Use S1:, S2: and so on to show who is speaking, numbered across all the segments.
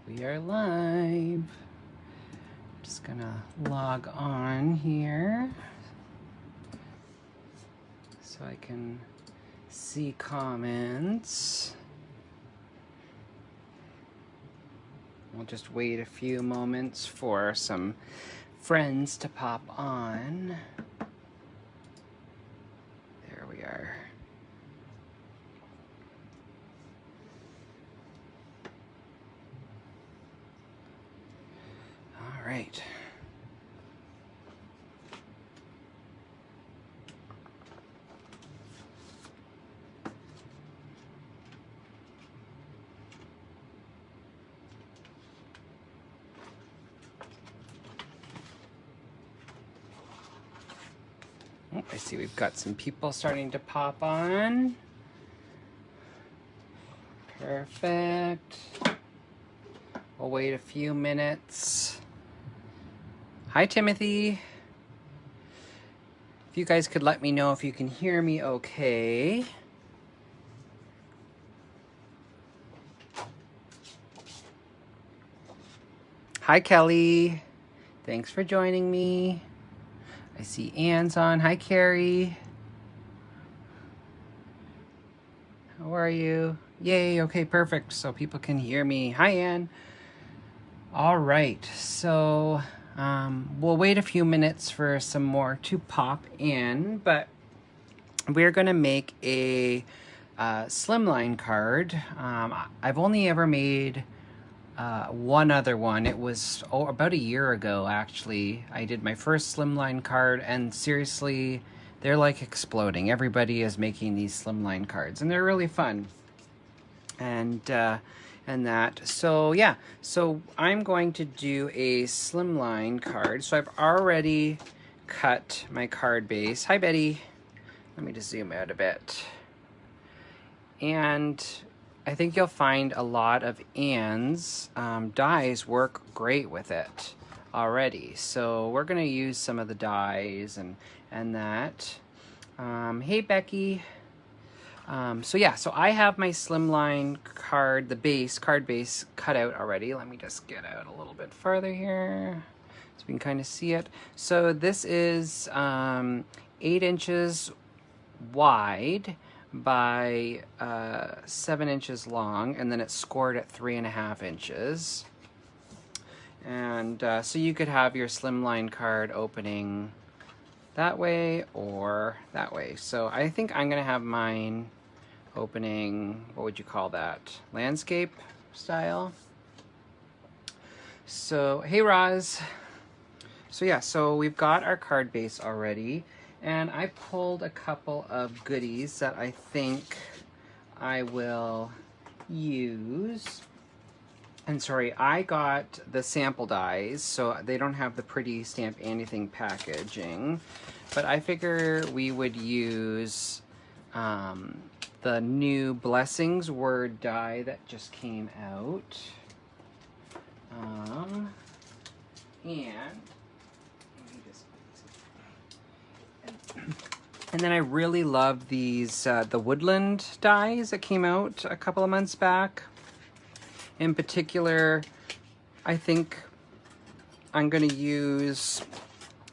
S1: We are live. Just gonna log on here so I can see comments. We'll just wait a few moments for some friends to pop on. There we are. All right. Oh, I see we've got some people starting to pop on. Perfect. We'll wait a few minutes. Hi, Timothy. If you guys could let me know if you can hear me okay. Hi, Kelly. Thanks for joining me. I see Anne's on. Hi, Carrie. How are you? Yay, okay, perfect. So people can hear me. Hi, Anne. All right, so we'll wait a few minutes for some more to pop in, but we're going to make a slimline card. I've only ever made one other one. It was about a year ago, actually. I did my first slimline card, and seriously, they're like exploding. Everybody is making these slimline cards, and they're really fun. And that. So yeah, so I'm going to do a slimline card. So I've already cut my card base. Hi, Betty. Let me just zoom out a bit. And I think you'll find a lot of Anne's dies work great with it already. So we're going to use some of the dies and that. Hey, Becky. So yeah, so I have my slimline card, the card base cut out already. Let me just get out a little bit further here so we can kind of see it. So this is 8 inches wide by 7 inches long, and then it's scored at 3.5 inches. And so you could have your slimline card opening that way or that way. So I think I'm gonna have mine opening, what would you call that? Landscape style. So, hey Roz. So yeah, so we've got our card base already, and I pulled a couple of goodies that I think I will use. And sorry, I got the sample dies, so they don't have the pretty Stamp Anniething packaging, but I figure we would use the new Blessings word die that just came out. And then I really love these, the Woodland Dyes that came out a couple of months back. In particular, I think I'm going to use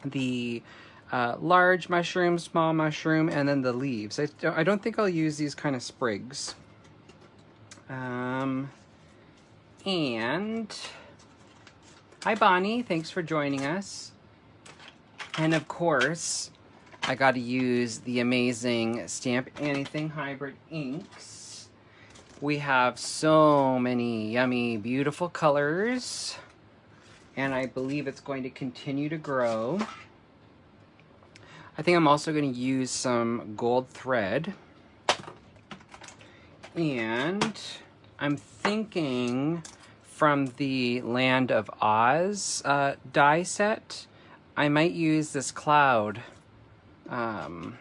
S1: the large mushroom, small mushroom, and then the leaves. I don't think I'll use these kind of sprigs. And hi, Bonnie. Thanks for joining us. And of course, I got to use the amazing Stamp Anniething hybrid inks. We have so many yummy, beautiful colors, and I believe it's going to continue to grow. I think I'm also going to use some gold thread, and I'm thinking from the Land of Oz die set, I might use this cloud, the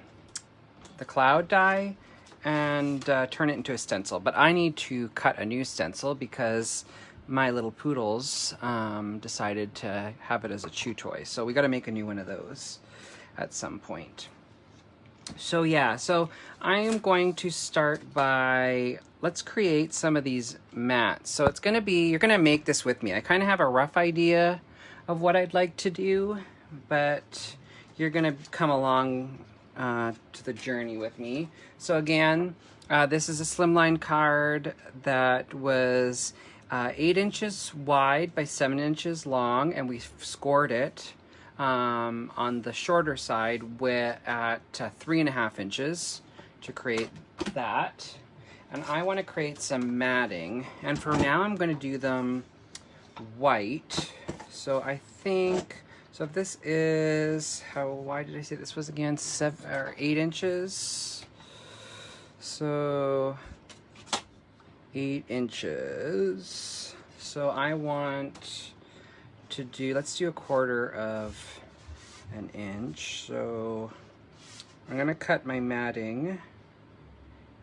S1: cloud die, and turn it into a stencil. But I need to cut a new stencil because my little poodles decided to have it as a chew toy. So we got to make a new one of those at some point. So yeah, so I am going to start by, let's create some of these mats. So it's gonna be, you're gonna make this with me. I kind of have a rough idea of what I'd like to do, but you're gonna come along to the journey with me. So again, this is a slimline card that was 8 inches wide by 7 inches long, and we scored it on the shorter side at 3.5 inches to create that. And I want to create some matting, and for now I'm going to do them white. So I think, so if this is, how wide did I say this was again? 7 or 8 inches. So 8 inches. So I want to do, let's do 1/4 of an inch. So I'm gonna cut my matting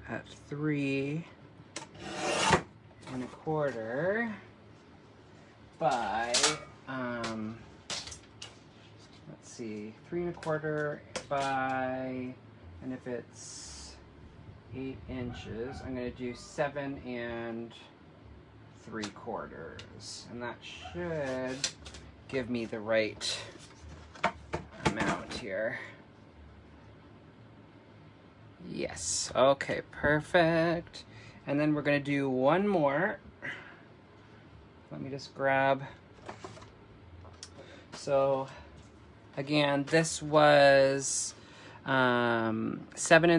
S1: at 3 1/4 by let's see, 3 1/4 by, and if it's 8 inches, I'm gonna do 7 3/4, and that should give me the right amount here. Yes, okay, perfect. And then we're gonna do one more. Let me just grab. So again, this was 7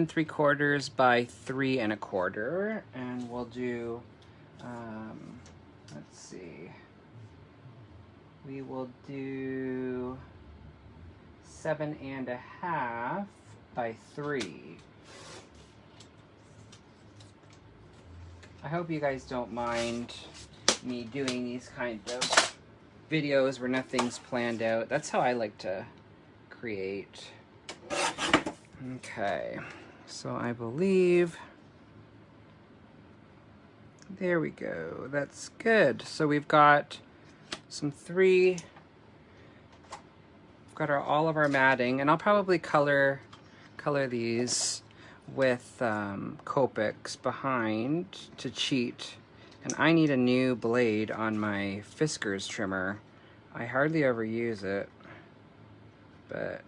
S1: 3/4 by 3 1/4, and we'll do let's see, we will do 7 1/2 by 3. I hope you guys don't mind me doing these kind of videos where nothing's planned out. That's how I like to create. Okay, so I believe, there we go, that's good. So we've got some we've got all of our matting, and I'll probably color these with Copics behind to cheat. And I need a new blade on my Fiskars trimmer. I hardly ever use it, but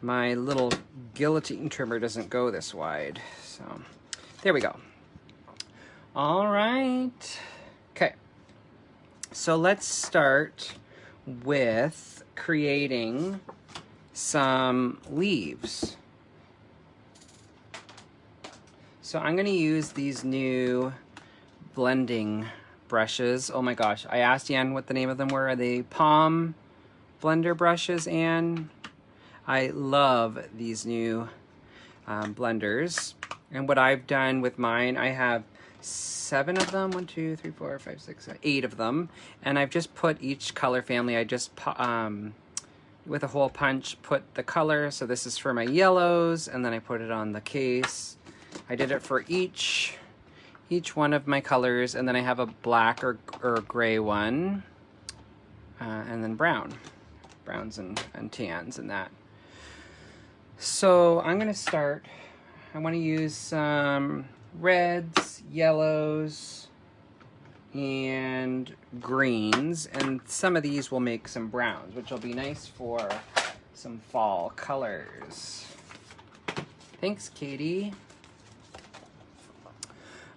S1: my little guillotine trimmer doesn't go this wide. So there we go. All right. Okay. So let's start with creating some leaves. So I'm going to use these new blending brushes. Oh my gosh, I asked Anne what the name of them were. Are they palm blender brushes, Anne? I love these new blenders. And what I've done with mine, I have 7 of them. 1, 2, 3, 4, 5, 6, 7, 8 of them. And I've just put each color family, I just with a hole punch put the color. So this is for my yellows, and then I put it on the case. I did it for each one of my colors, and then I have a black or gray one, and then browns and tans and that. So I'm gonna start, I wanna use some reds, yellows, and greens, and some of these will make some browns, which will be nice for some fall colors. Thanks, Katie.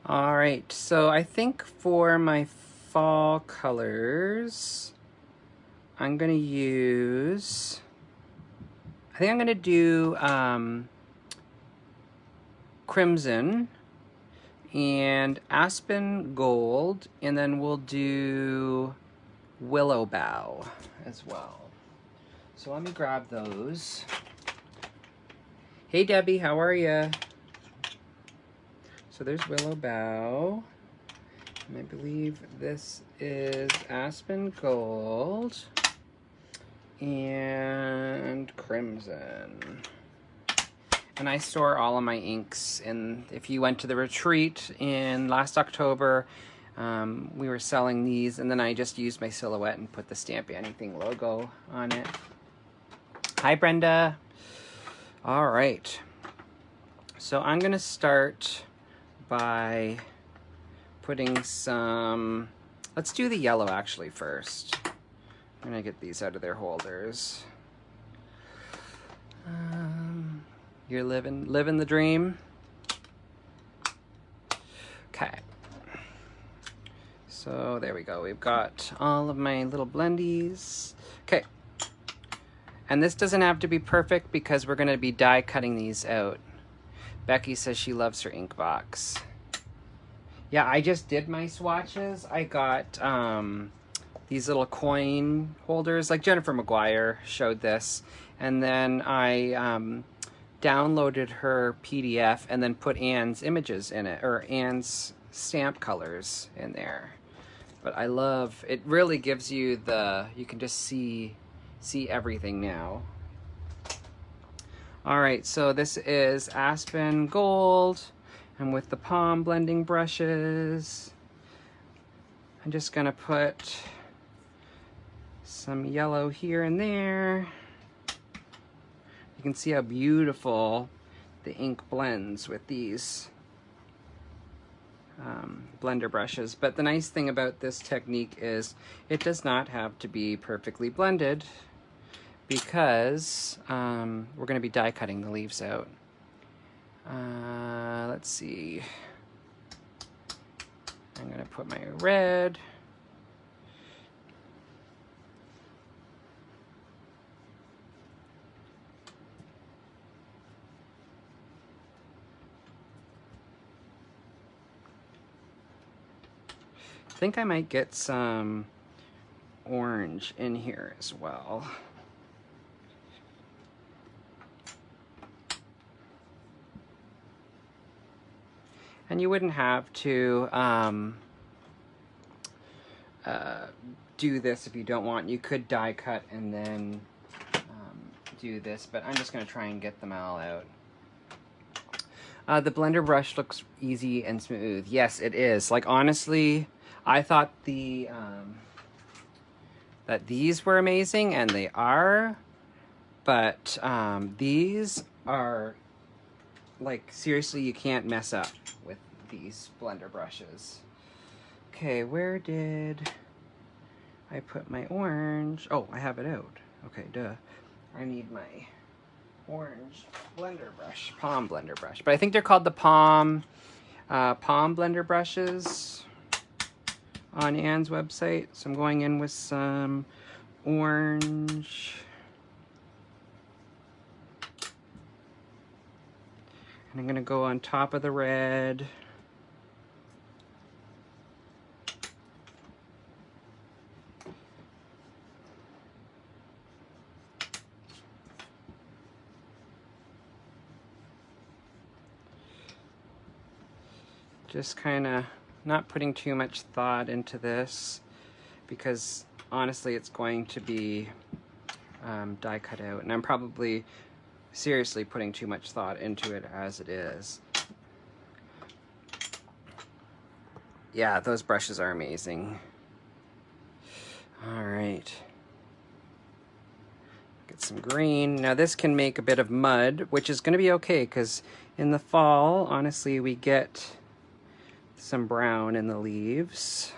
S1: All right, so I think for my fall colors, I'm gonna use, I think I'm gonna do crimson and aspen gold, and then we'll do willow bough as well. So let me grab those. Hey Debbie, how are you? So there's willow bough, and I believe this is aspen gold and crimson. And I store all of my inks, and if you went to the retreat in last October, we were selling these, and then I just used my silhouette and put the Stamp Anniething logo on it. Hi, Brenda. All right. So I'm going to start by putting some, let's do the yellow actually first. I'm going to get these out of their holders. You're living the dream. Okay. So there we go. We've got all of my little blendies. Okay. And this doesn't have to be perfect because we're going to be die cutting these out. Becky says she loves her ink box. Yeah, I just did my swatches. I got these little coin holders, like Jennifer McGuire showed this. And then I downloaded her PDF and then put Anne's images in it, or Anne's stamp colors in there. But I love, it really gives you the, you can just see everything now. All right, so this is Aspen Gold, and with the palm blending brushes, I'm just gonna put some yellow here and there. You can see how beautiful the ink blends with these blender brushes. But the nice thing about this technique is it does not have to be perfectly blended, because we're going to be die cutting the leaves out. Let's see. I'm going to put my red. I think I might get some orange in here as well. And you wouldn't have to do this if you don't want. You could die cut and then do this, but I'm just going to try and get them all out. The blender brush looks easy and smooth. Yes, it is. Like, honestly, I thought that these were amazing, and they are, but these are, like, seriously, you can't mess up with these blender brushes. Okay, where did I put my orange? Oh, I have it out. Okay, duh. I need my orange blender brush, palm blender brush. But I think they're called the palm blender brushes on Anne's website. So I'm going in with some orange. And I'm gonna go on top of the red. Just kind of not putting too much thought into this, because honestly it's going to be die cut out, and I'm probably seriously putting too much thought into it as it is. Yeah, those brushes are amazing. All right. Get some green. Now this can make a bit of mud, which is going to be okay, because in the fall, honestly, we get some brown in the leaves.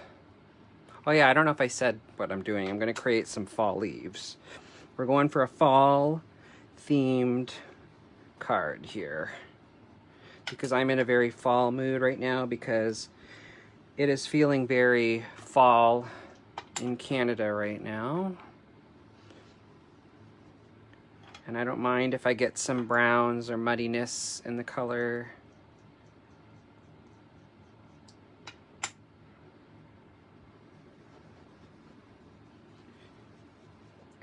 S1: Oh yeah, I don't know if I said what I'm doing. I'm going to create some fall leaves. We're going for a fall themed card here, because I'm in a very fall mood right now, because it is feeling very fall in Canada right now. And I don't mind if I get some browns or muddiness in the color.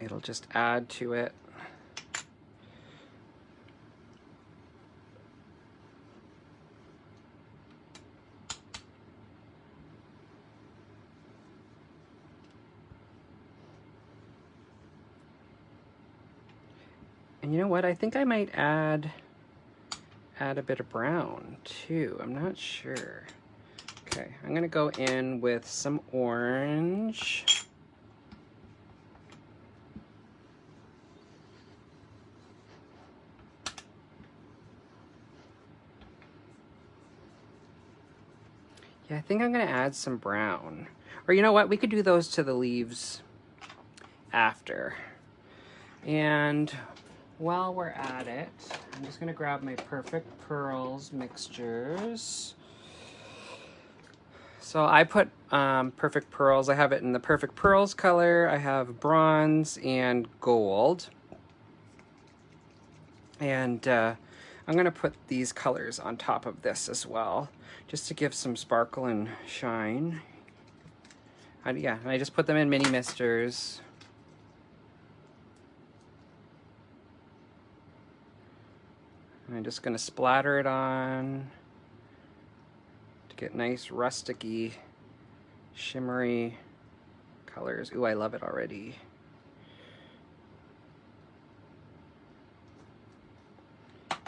S1: It'll just add to it. And you know what? I think I might add a bit of brown too. I'm not sure. Okay, I'm gonna go in with some orange. Yeah, I think I'm gonna add some brown. Or you know what, we could do those to the leaves after. And while we're at it, I'm just gonna grab my Perfect Pearls mixtures. So I put Perfect Pearls, I have it in the Perfect Pearls color, I have bronze and gold. And I'm gonna put these colors on top of this as well, just to give some sparkle and shine. Yeah, I just put them in mini misters. And I'm just gonna splatter it on to get nice rusticy, shimmery colors. Ooh, I love it already.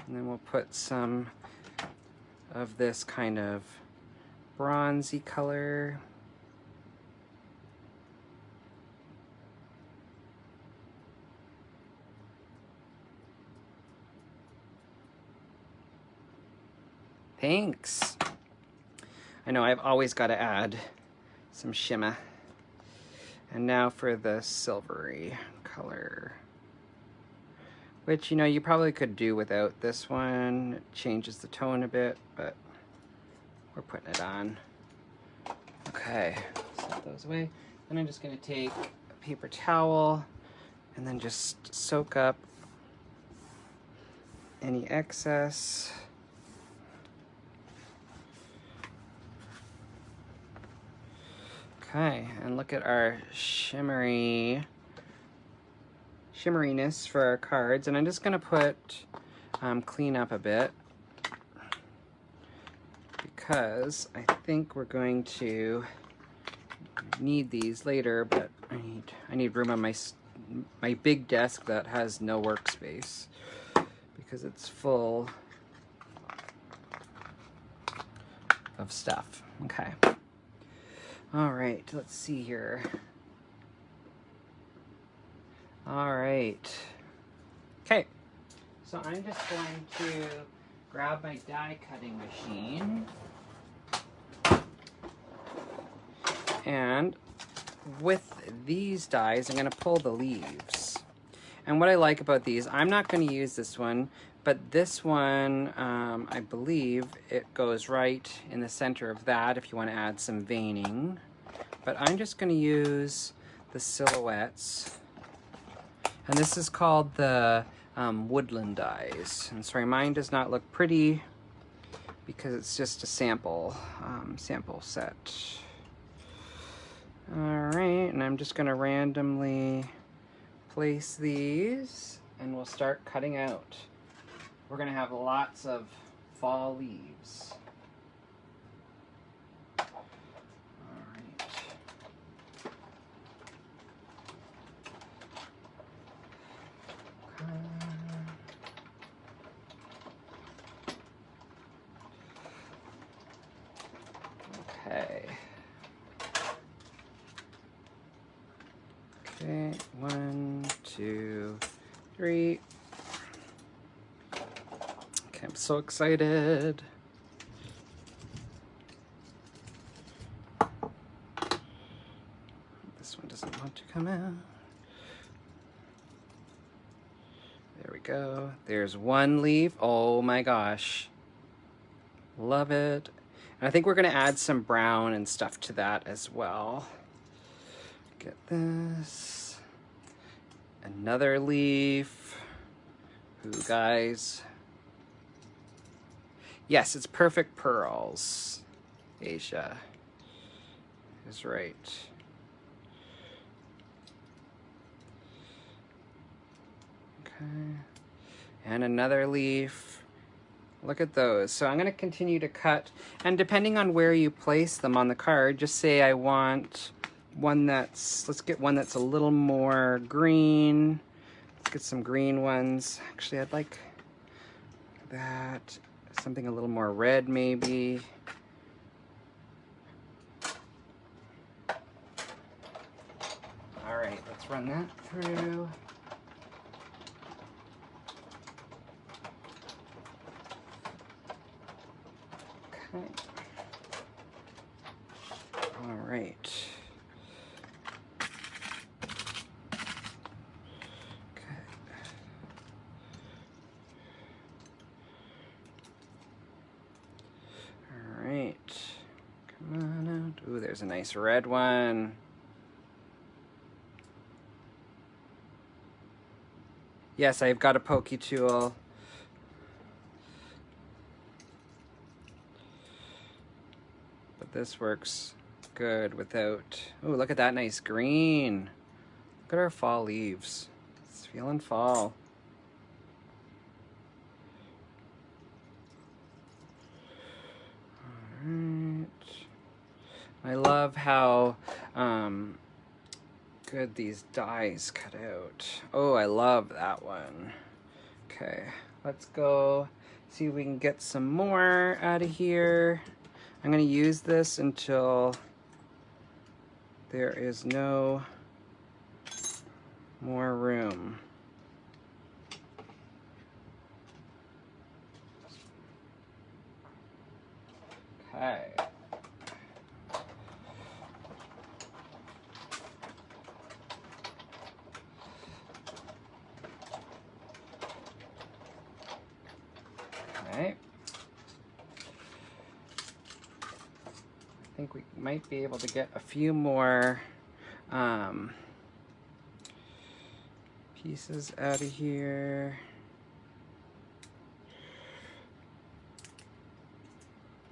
S1: And then we'll put some of this kind of bronzy color. Thanks. I know I've always got to add some shimmer. And now for the silvery color, which, you know, you probably could do without this one. It changes the tone a bit, but we're putting it on. Okay, set those away. Then I'm just gonna take a paper towel and then just soak up any excess. Okay, and look at our shimmeryness for our cards. And I'm just gonna put, clean up a bit, because I think we're going to need these later, but I need room on my big desk that has no workspace, because it's full of stuff. Okay. All right, let's see here. All right. Okay, so I'm just going to grab my die cutting machine. And with these dies, I'm gonna pull the leaves. And what I like about these, I'm not gonna use this one, but this one, I believe it goes right in the center of that if you wanna add some veining. But I'm just gonna use the silhouettes. And this is called the Woodland Dyes. And sorry, mine does not look pretty because it's just a sample set. All right, and I'm just gonna randomly place these and we'll start cutting out. We're gonna have lots of fall leaves. All right. Okay. Okay, 1, 2, 3. Okay, I'm so excited. This one doesn't want to come out. There we go. There's one leaf. Oh my gosh. Love it. And I think we're gonna add some brown and stuff to that as well. Get this. Another leaf. Ooh, guys. Yes, it's Perfect Pearls. Asia is right. Okay. And another leaf. Look at those. So I'm going to continue to cut. And depending on where you place them on the card, just say I want one that's, let's get one that's a little more green. Let's get some green ones. Actually, I'd like that. Something a little more red, maybe. All right, let's run that through. Okay. All right. Come on out. Ooh, there's a nice red one. Yes, I've got a pokey tool. But this works good without... Ooh, look at that nice green. Look at our fall leaves. It's feeling fall. Alright. I love how good these dies cut out. Oh, I love that one. Okay, let's go see if we can get some more out of here. I'm going to use this until there is no more room. Okay. Okay. I think we might be able to get a few more pieces out of here.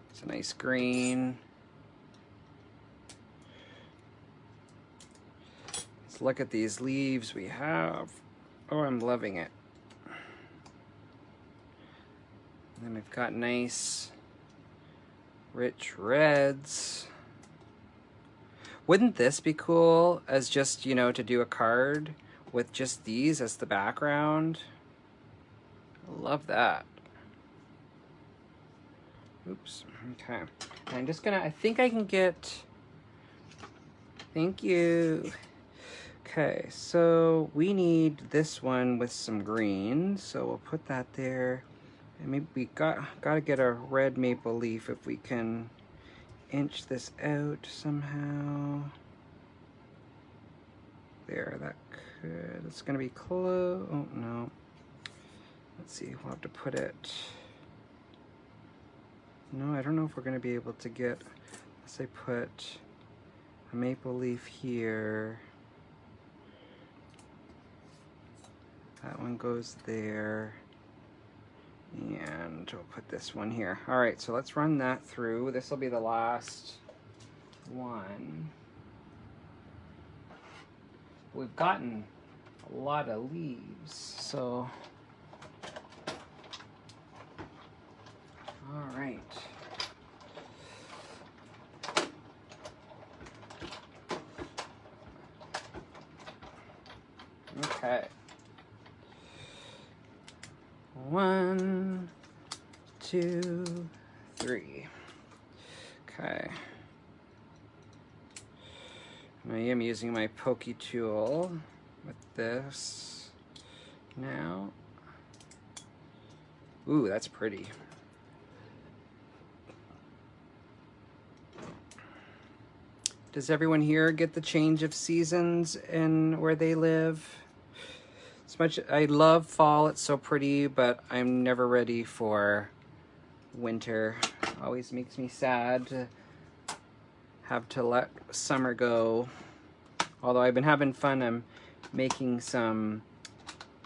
S1: It's a nice green. Let's look at these leaves we have. Oh, I'm loving it. And then we've got nice rich reds. Wouldn't this be cool as just, you know, to do a card with just these as the background? I love that. Oops, okay. I'm just gonna, I think I can get, thank you. Okay, so we need this one with some green, so we'll put that there. And maybe we gotta get a red maple leaf if we can inch this out somehow. There, that could, it's gonna be close. Oh no. Let's see, we'll have to put it. No, I don't know if we're gonna be able to get, let's say put a maple leaf here. That one goes there. And we'll put this one here. All right, so let's run that through. This will be the last one. We've gotten a lot of leaves, so. All right. Okay. 1, 2, 3. Okay. I am using my pokey tool with this now. Ooh, that's pretty. Does everyone here get the change of seasons in where they live? As much, I love fall, it's so pretty, but I'm never ready for winter. Always makes me sad to have to let summer go. Although I've been having fun, I'm making some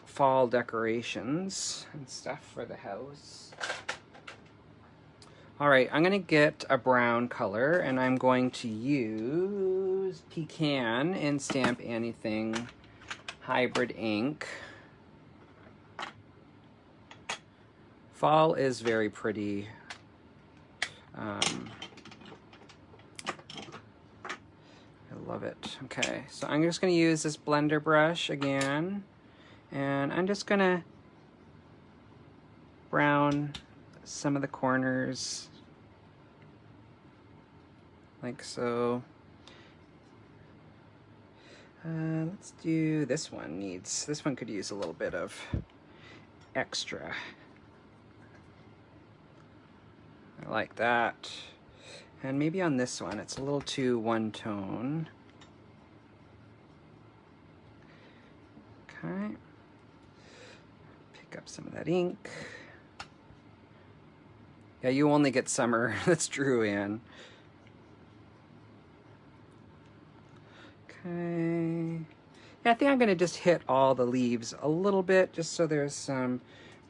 S1: fall decorations and stuff for the house. All right, I'm gonna get a brown color and I'm going to use Pecan in Stamp Anniething hybrid ink. Fall is very pretty. I love it. Okay, so I'm just going to use this blender brush again, and I'm just going to brown some of the corners like so. Let's do this one. This one could use a little bit of extra. I like that. And maybe on this one, it's a little too one tone. Okay. Pick up some of that ink. Yeah, you only get summer. That's true, Anne. Okay. Yeah, I think I'm gonna just hit all the leaves a little bit, just so there's some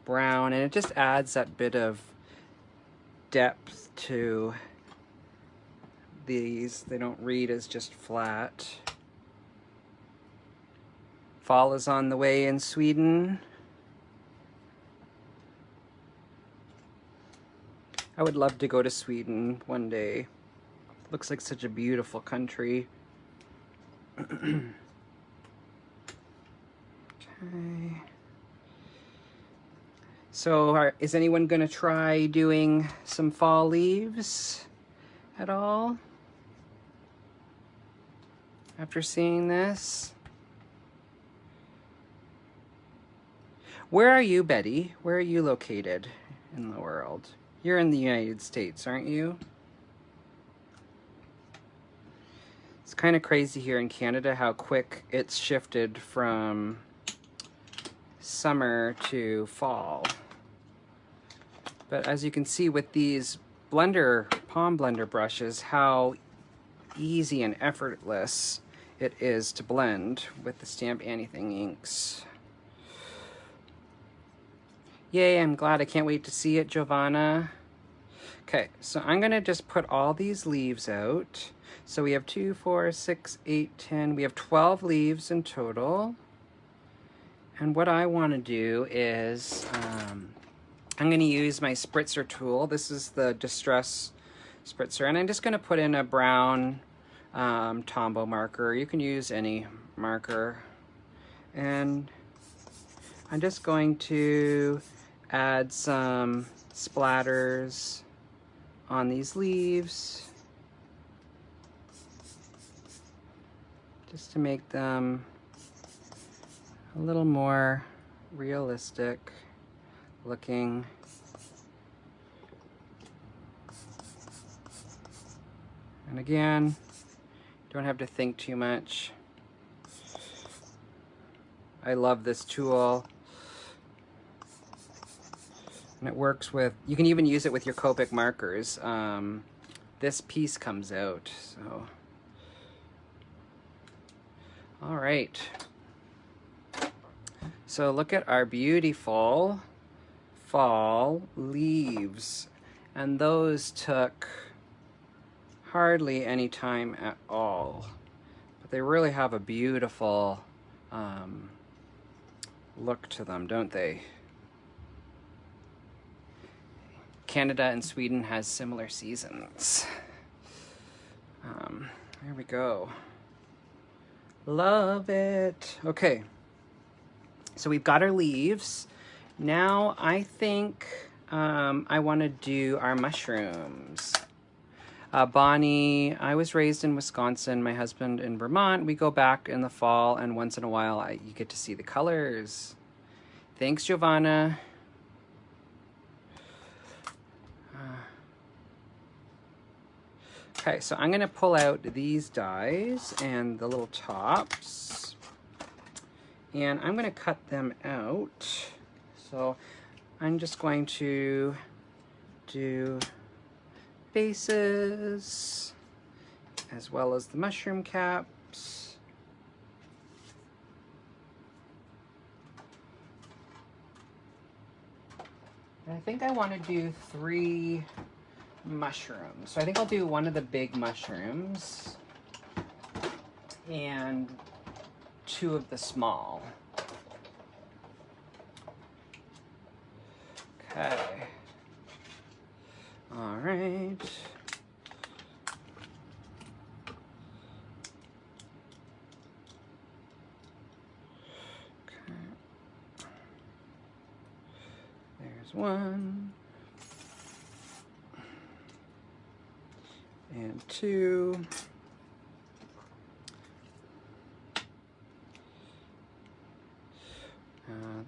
S1: brown, and it just adds that bit of depth to these. They don't read as just flat. Fall is on the way in Sweden. I would love to go to Sweden one day. Looks like such a beautiful country. Okay. So is anyone going to try doing some fall leaves at all after seeing this? Where are you, Betty? Where are you located in the world? You're in the United States, aren't you? It's kind of crazy here in Canada how quick it's shifted from summer to fall. But as you can see with these palm blender brushes, how easy and effortless it is to blend with the Stamp Anniething inks. Yay, I'm glad. I can't wait to see it, Giovanna. Okay, so I'm gonna just put all these leaves out. So we have 2, 4, 6, 8, 10. We have 12 leaves in total. And what I want to do is I'm going to use my spritzer tool. This is the Distress spritzer, and I'm just going to put in a brown Tombow marker. You can use any marker. And I'm just going to add some splatters on these leaves, just to make them a little more realistic looking. And again, don't have to think too much. I love this tool. And it works with, you can even use it with your Copic markers. This piece comes out, so. All right. So look at our beautiful fall leaves. And those took hardly any time at all. But they really have a beautiful look to them, don't they? Canada and Sweden has similar seasons. There we go. Love it. Okay. So we've got our leaves. Now I think I want to do our mushrooms. Bonnie, I was raised in Wisconsin, my husband in Vermont. We go back in the fall, and once in a while you get to see the colors. Thanks, Giovanna. Okay, so I'm gonna pull out these dies and the little tops, and I'm gonna cut them out. So I'm just going to do bases as well as the mushroom caps. And I think I want to do 3 mushrooms. So I think I'll do one of the big mushrooms and 2 of the small. Okay. All right. Okay. There's 1. And 2.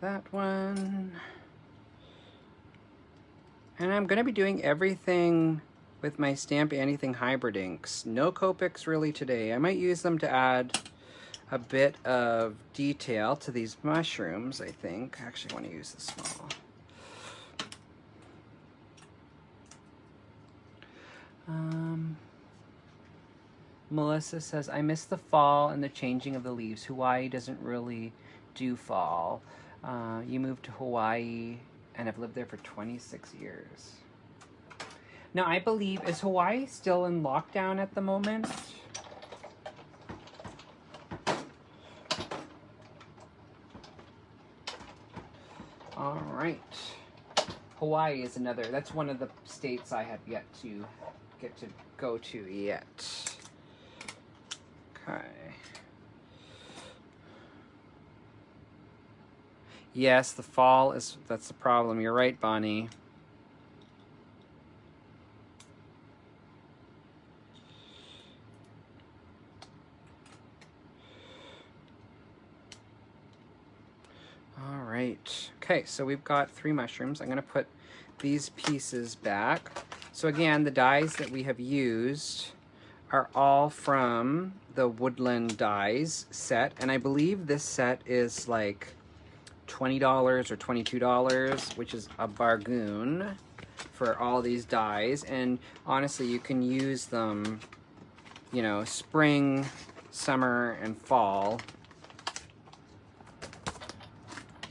S1: That one. And I'm going to be doing everything with my Stamp Anniething hybrid inks. No Copics really today. I might use them to add a bit of detail to these mushrooms, I think. Actually, I want to use the small. Melissa says, I miss the fall and the changing of the leaves. Hawaii doesn't really do fall. You moved to Hawaii and have lived there for 26 years. Now, I believe, is Hawaii still in lockdown at the moment? All right. Hawaii is another, that's one of the states I have yet to get to go to yet. Okay. Yes, the fall is, that's the problem. You're right, Bonnie. All right. Okay, so we've got 3 mushrooms. I'm going to put these pieces back. So again, the dyes that we have used are all from the Woodland Dyes set, and I believe this set is like $20 or $22, which is a bargain for all these dyes. And honestly, you can use them, you know, spring, summer, and fall.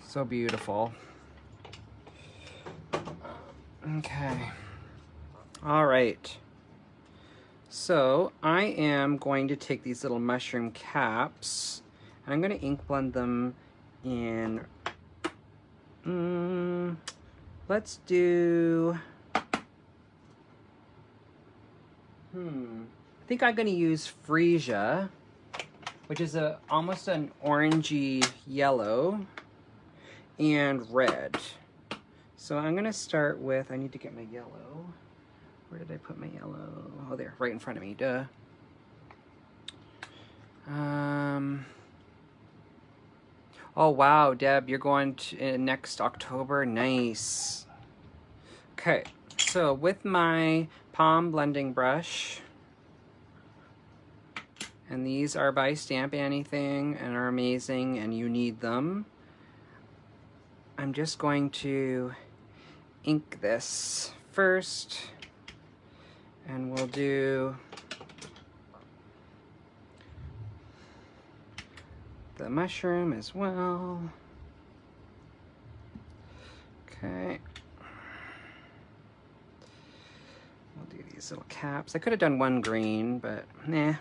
S1: So beautiful. Okay. All right. So I am going to take these little mushroom caps and I'm going to ink blend them in. Let's do. I think I'm going to use freesia, which is almost an orangey yellow, and red. So I'm going to start with, I need to get my yellow. Where did I put my yellow? Oh, there, right in front of me, duh. Oh, wow, Deb, you're going to next October. Nice. Okay, so with my palm blending brush, and these are by Stamp Anniething and are amazing, and you need them. I'm just going to ink this first, and we'll do the mushroom as well. Okay. We'll do these little caps. I could have done one green, but nah.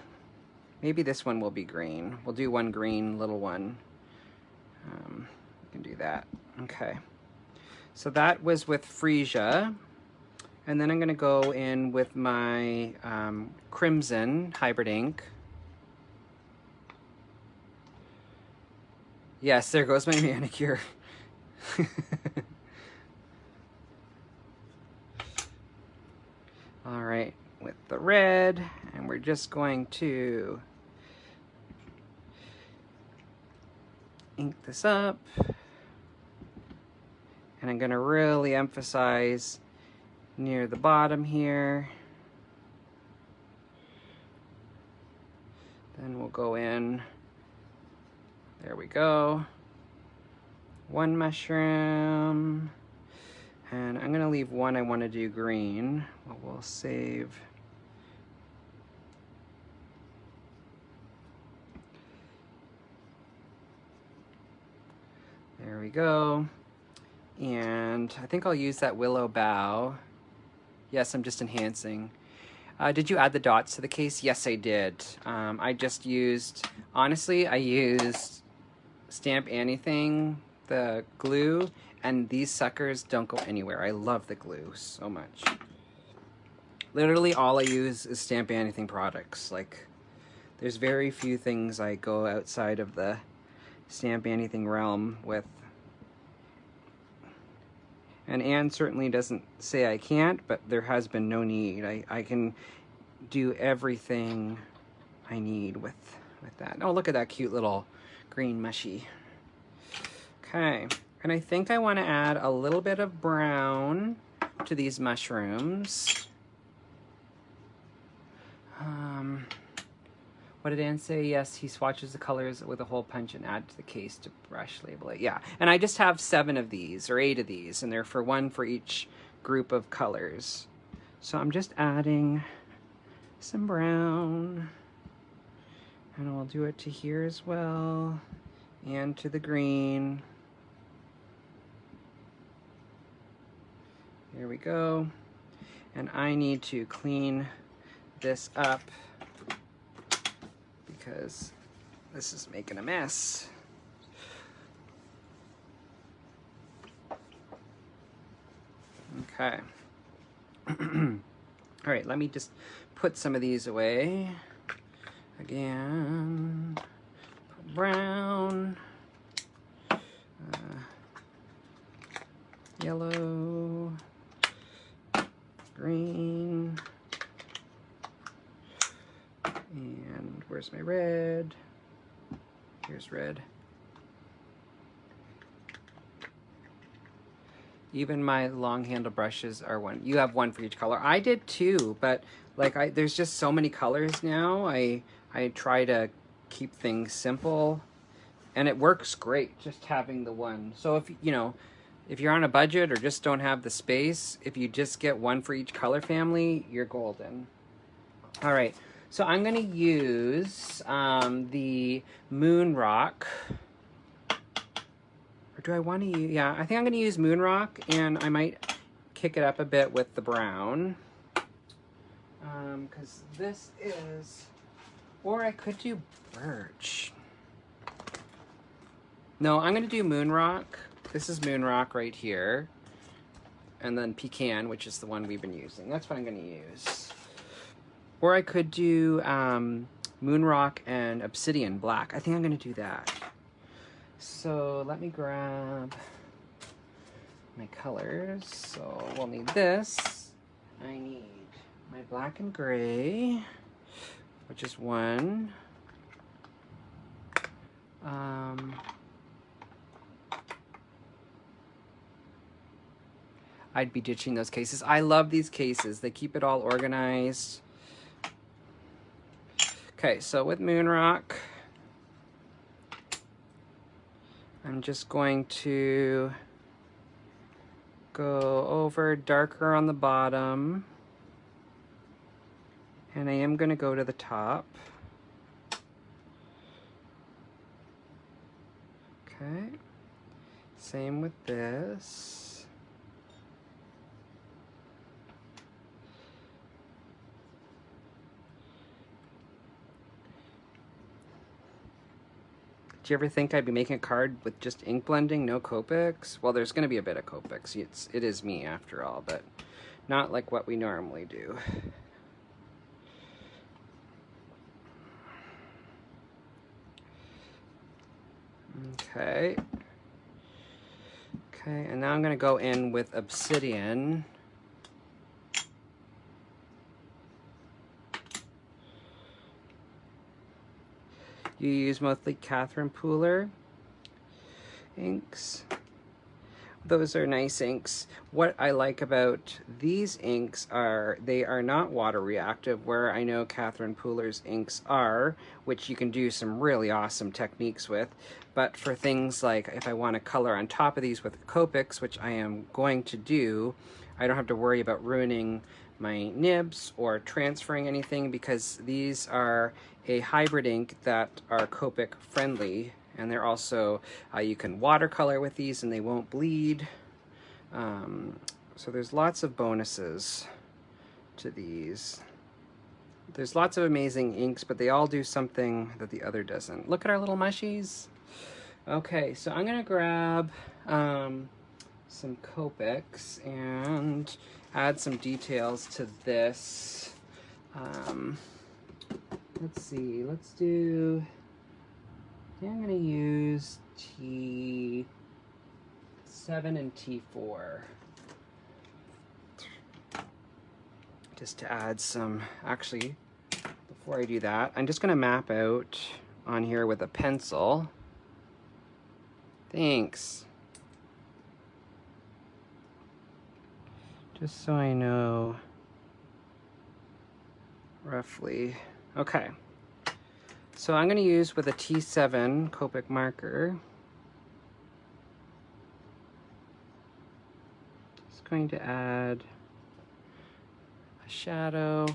S1: Maybe this one will be green. We'll do one green, little one. We can do that. Okay. So that was with freesia. And then I'm going to go in with my crimson hybrid ink. Yes, there goes my manicure. All right, with the red, and we're just going to ink this up. And I'm going to really emphasize near the bottom here. Then we'll go in. There we go. One mushroom. And I'm gonna leave one I want to do green. But we'll save. There we go. And I think I'll use that willow bough. Yes, I'm just enhancing. Did you add the dots to the case? Yes, I did. I just used, honestly, I used Stamp Anniething, the glue, and these suckers don't go anywhere. I love the glue so much. Literally all I use is Stamp Anniething products. Like, there's very few things I go outside of the Stamp Anniething realm with. And Anne certainly doesn't say I can't, but there has been no need. I can do everything I need with that. Oh, look at that cute little green mushy. Okay, and I think I want to add a little bit of brown to these mushrooms. What did Anne say? Yes, he swatches the colors with a hole punch and add to the case to brush label it. Yeah, and I just have 7 of these, or 8 of these, and they're for 1 for each group of colors. So I'm just adding some brown, and I'll do it to here as well, and to the green. There we go. And I need to clean this up because this is making a mess. Okay. All right, let me just put some of these away. Again, put brown, yellow, green, and where's my red? Here's red. Even my long handle brushes are 1. You have 1 for each color. I did too, but like there's just so many colors now. I try to keep things simple, and it works great just having the 1. So if you know, if you're on a budget or just don't have the space, if you just get 1 for each color family, you're golden. All right, so I'm gonna use the Moon Rock. Or do I want to use, yeah, I think I'm gonna use Moon Rock, and I might kick it up a bit with the brown. Because this is, or I could do birch. No, I'm gonna do Moon Rock. This is Moon Rock right here. And then Pecan, which is the one we've been using. That's what I'm gonna use. Or I could do Moon Rock and Obsidian Black. I think I'm gonna do that. So let me grab my colors. So we'll need this. I need my black and gray, which is 1. I'd be ditching those cases. I love these cases. They keep it all organized. Okay, so with Moon Rock, I'm just going to go over darker on the bottom, and I am going to go to the top. Okay, same with this. Do you ever think I'd be making a card with just ink blending, no Copics? Well, there's going to be a bit of Copics. It is me after all, but not like what we normally do. Okay. Okay, and now I'm going to go in with Obsidian. You use mostly Catherine Pooler inks. Those are nice inks. What I like about these inks are they are not water reactive, where I know Catherine Pooler's inks are, which you can do some really awesome techniques with. But for things like if I want to color on top of these with Copics, which I am going to do, I don't have to worry about ruining my nibs or transferring anything, because these are a hybrid ink that are Copic friendly, and they're also, you can watercolor with these and they won't bleed. So there's lots of bonuses to these. There's lots of amazing inks, but they all do something that the other doesn't. Look at our little mushies. Okay, so I'm gonna grab some Copics and add some details to this. Let's see, let's do, I think I'm gonna use T7 and T4. Just to add some, actually, before I do that, I'm just gonna map out on here with a pencil. Thanks. Just so I know roughly. Okay. So I'm going to use with a T7 Copic marker. Just going to add a shadow.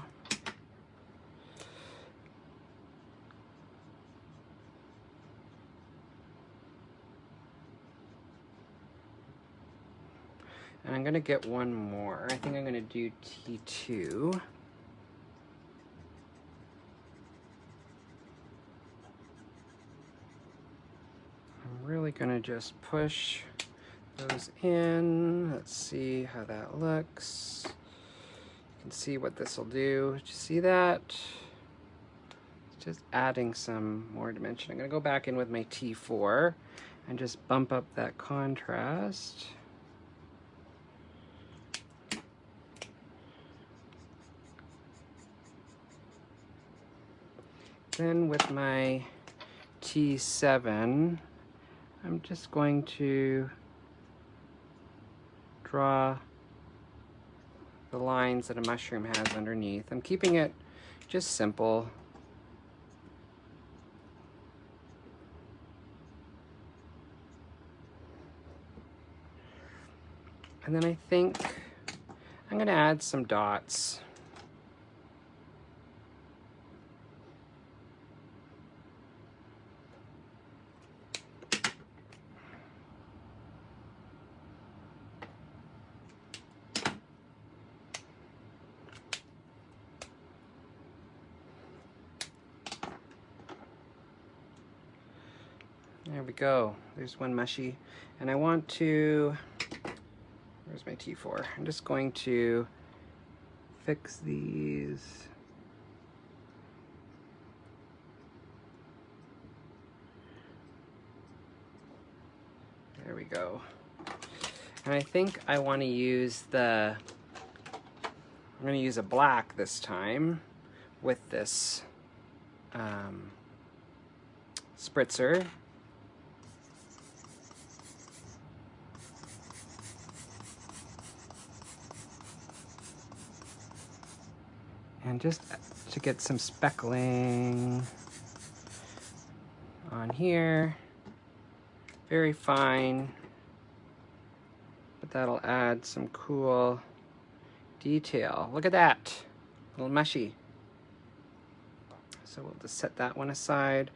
S1: And I'm going to get one more. I think I'm going to do T2. I'm really going to just push those in. Let's see how that looks. You can see what this will do. Did you see that? It's just adding some more dimension. I'm going to go back in with my T4 and just bump up that contrast. Then with my T7, I'm just going to draw the lines that a mushroom has underneath. I'm keeping it just simple. And then I think I'm going to add some dots. There we go. There's one mushy. And I want to, where's my T4? I'm just going to fix these. There we go. And I think I want to use I'm going to use a black this time with this spritzer. And just to get some speckling on here, very fine, but that'll add some cool detail. Look at that, a little mushy. So we'll just set that one aside.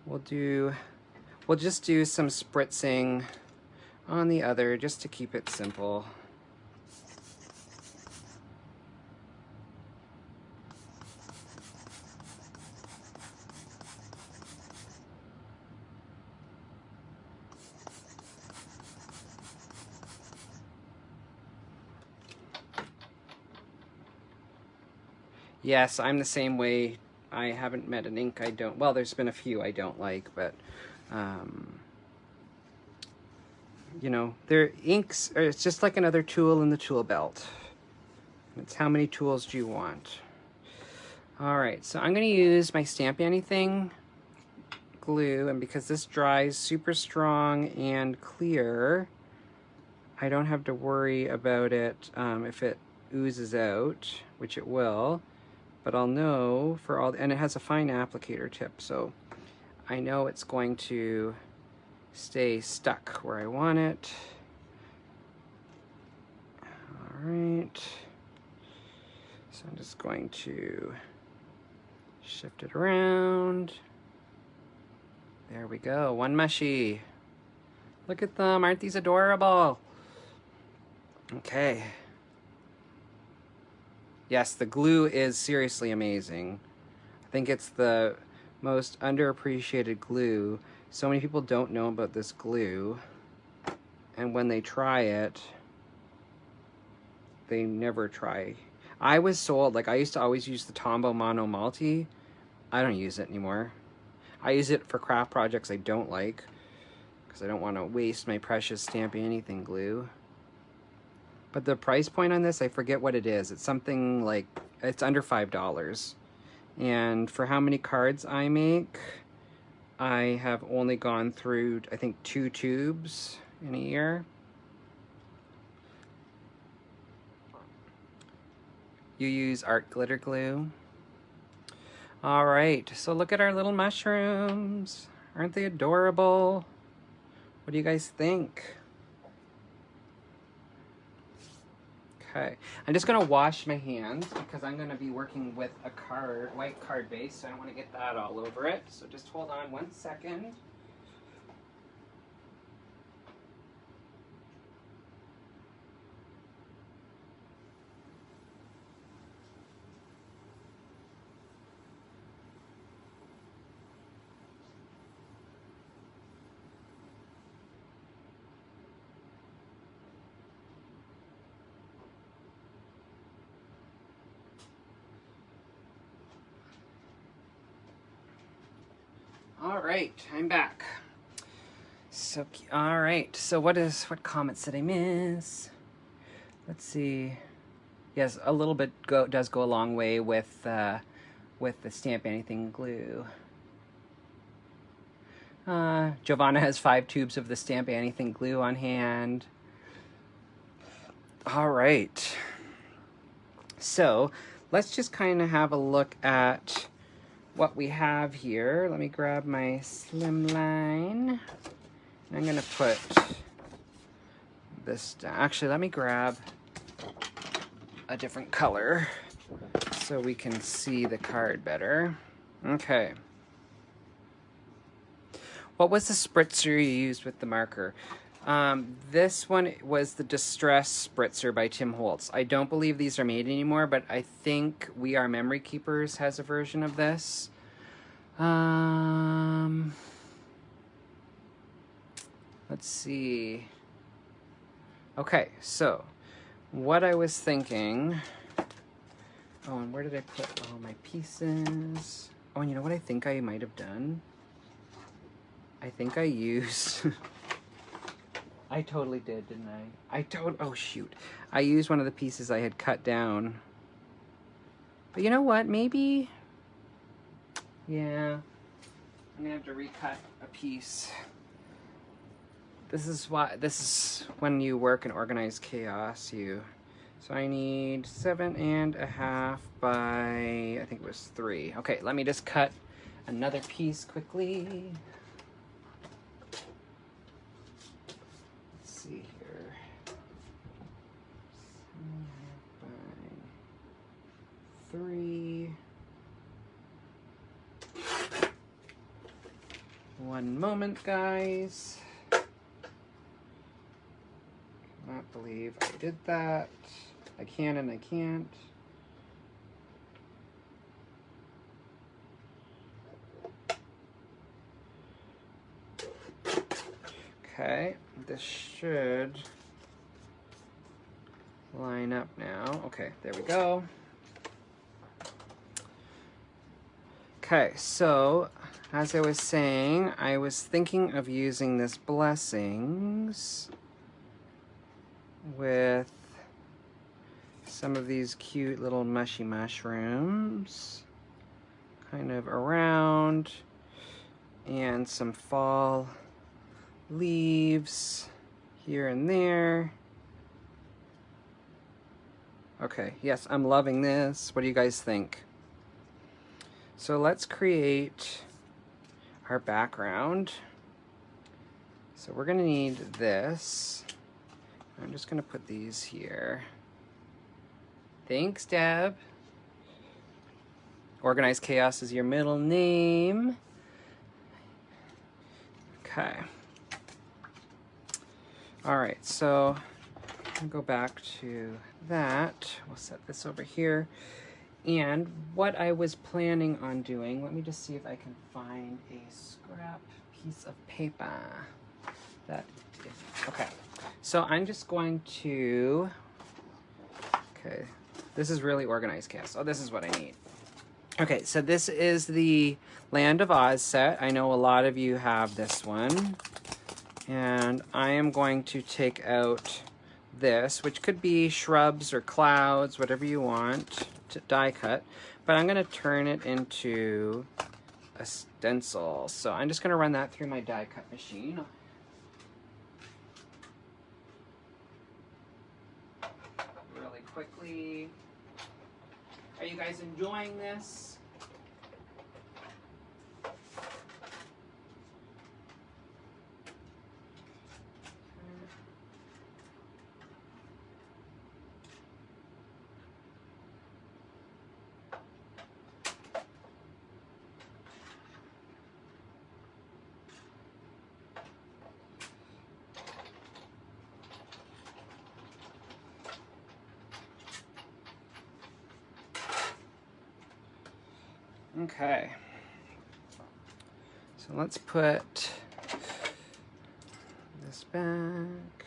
S1: We'll just do some spritzing on the other just to keep it simple. Yes, I'm the same way. I haven't met an ink I don't, well, there's been a few I don't like, but, you know, inks are, it's just like another tool in the tool belt. It's how many tools do you want? All right, so I'm going to use my Stamp Anniething glue, and because this dries super strong and clear, I don't have to worry about it if it oozes out, which it will. But I'll know for all, and it has a fine applicator tip, so I know it's going to stay stuck where I want it. All right, so I'm just going to shift it around. There we go, one mushy. Look at them, aren't these adorable? Okay. Yes, the glue is seriously amazing. I think it's the most underappreciated glue. So many people don't know about this glue, and when they try it, they never try. I was sold, like I used to always use the Tombow Mono Multi. I don't use it anymore. I use it for craft projects I don't like, because I don't want to waste my precious Stamp Anniething glue. But the price point on this, I forget what it is. It's something like, it's under $5. And for how many cards I make, I have only gone through, I think, 2 tubes in a year. You use art glitter glue. All right, so look at our little mushrooms. Aren't they adorable? What do you guys think? Okay, I'm just gonna wash my hands because I'm gonna be working with a white card base, so I don't wanna get that all over it. So just hold on 1 second. All right, I'm back. So, all right, so what comments did I miss? Let's see. Yes, a little bit does go a long way with the Stamp Anything glue. Giovanna has 5 tubes of the Stamp Anything glue on hand. All right. So let's just kind of have a look at what we have here. Let me grab my Slimline. I'm gonna put this down. Actually, let me grab a different color so we can see the card better. Okay. What was the spritzer you used with the marker? This one was the Distress Spritzer by Tim Holtz. I don't believe these are made anymore, but I think We Are Memory Keepers has a version of this. Let's see. Okay, so what I was thinking... Oh, and where did I put all my pieces? Oh, and you know what I think I might have done? I think I used... I totally did, didn't I? Oh, shoot. I used one of the pieces I had cut down. But you know what? Maybe... Yeah. I'm gonna have to recut a piece. This is when you work in organized chaos, So I need 7.5 by, I think it was 3. Okay, let me just cut another piece quickly. Let's see here. 7.5 by 3. One moment, guys. Cannot believe I did that. I can and I can't. Okay, this should line up now. Okay, there we go. Okay, so as I was saying, I was thinking of using this Blessings with some of these cute little mushy mushrooms kind of around, and some fall leaves here and there. Okay, yes, I'm loving this. What do you guys think? So let's create our background. So we're gonna need this. I'm just gonna put these here. Thanks, Deb. Organized Chaos is your middle name. Okay. All right, so I'll go back to that. We'll set this over here. And what I was planning on doing, let me just see if I can find a scrap piece of paper. Okay, so I'm just going to, okay, this is really Organized Chaos. Oh, this is what I need. Okay, so this is the Land of Oz set. I know a lot of you have this one. And I am going to take out this, which could be shrubs or clouds, whatever you want to die cut. But I'm going to turn it into a stencil. So I'm just going to run that through my die cut machine. Really quickly. Are you guys enjoying this? Okay. So let's put this back.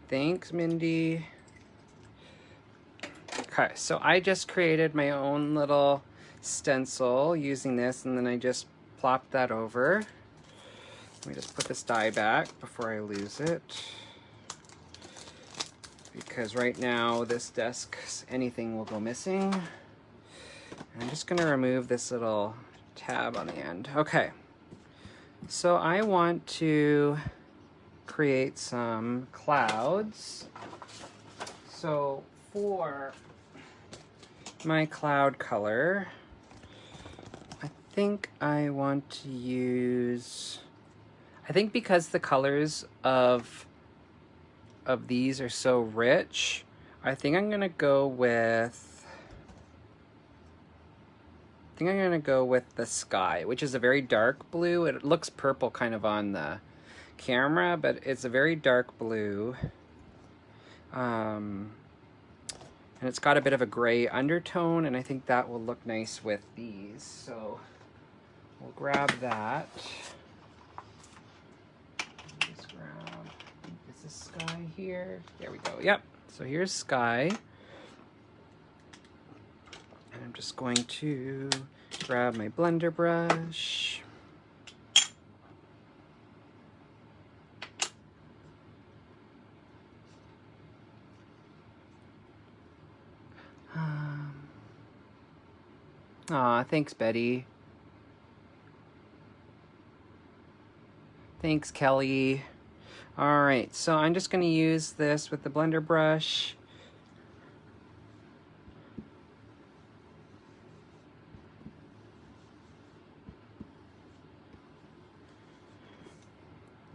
S1: Thanks, Mindy. Okay, so I just created my own little stencil using this, and then I just plopped that over. Let me just put this die back before I lose it. Because right now this desk, anything will go missing. I'm just gonna remove this little tab on the end. Okay, so I want to create some clouds. So for my cloud color, I think I want to use, I think because the colors of these are so rich, I think I'm gonna go with, the sky, which is a very dark blue. It looks purple kind of on the camera, but it's a very dark blue. And it's got a bit of a gray undertone, and I think that will look nice with these. So we'll grab that. Just grab, is this sky here? There we go, yep. So here's sky. And I'm just going to grab my blender brush. Aw, thanks, Betty. Thanks, Kelly. All right, so I'm just going to use this with the blender brush.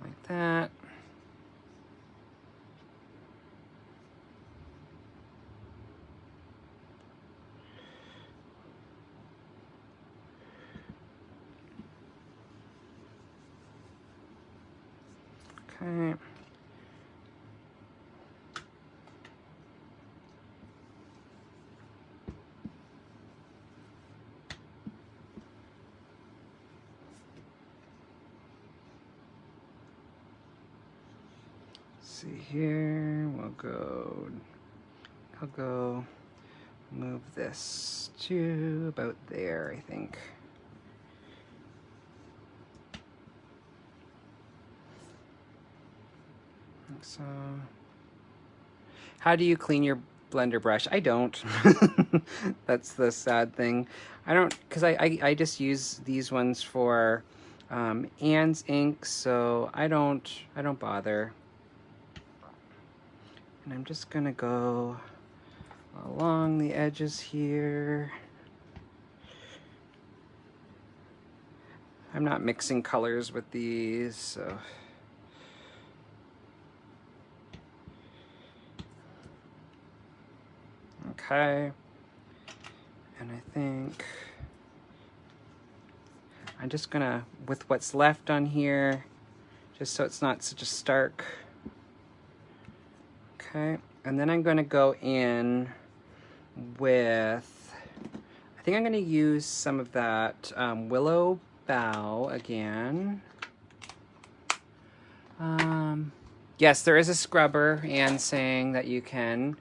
S1: Like that. Okay. See here, I'll go move this to about there, I think. So, how do you clean your blender brush? I don't. That's the sad thing. I don't, because I just use these ones for Anne's ink, so I don't bother. And I'm just gonna go along the edges here. I'm not mixing colors with these, so. Okay, and I think I'm just gonna, with what's left on here, just so it's not such a stark. Okay, and then I'm gonna go in with, I think I'm gonna use some of that willow bough again. Yes, there is a scrubber, Anne's saying that you can.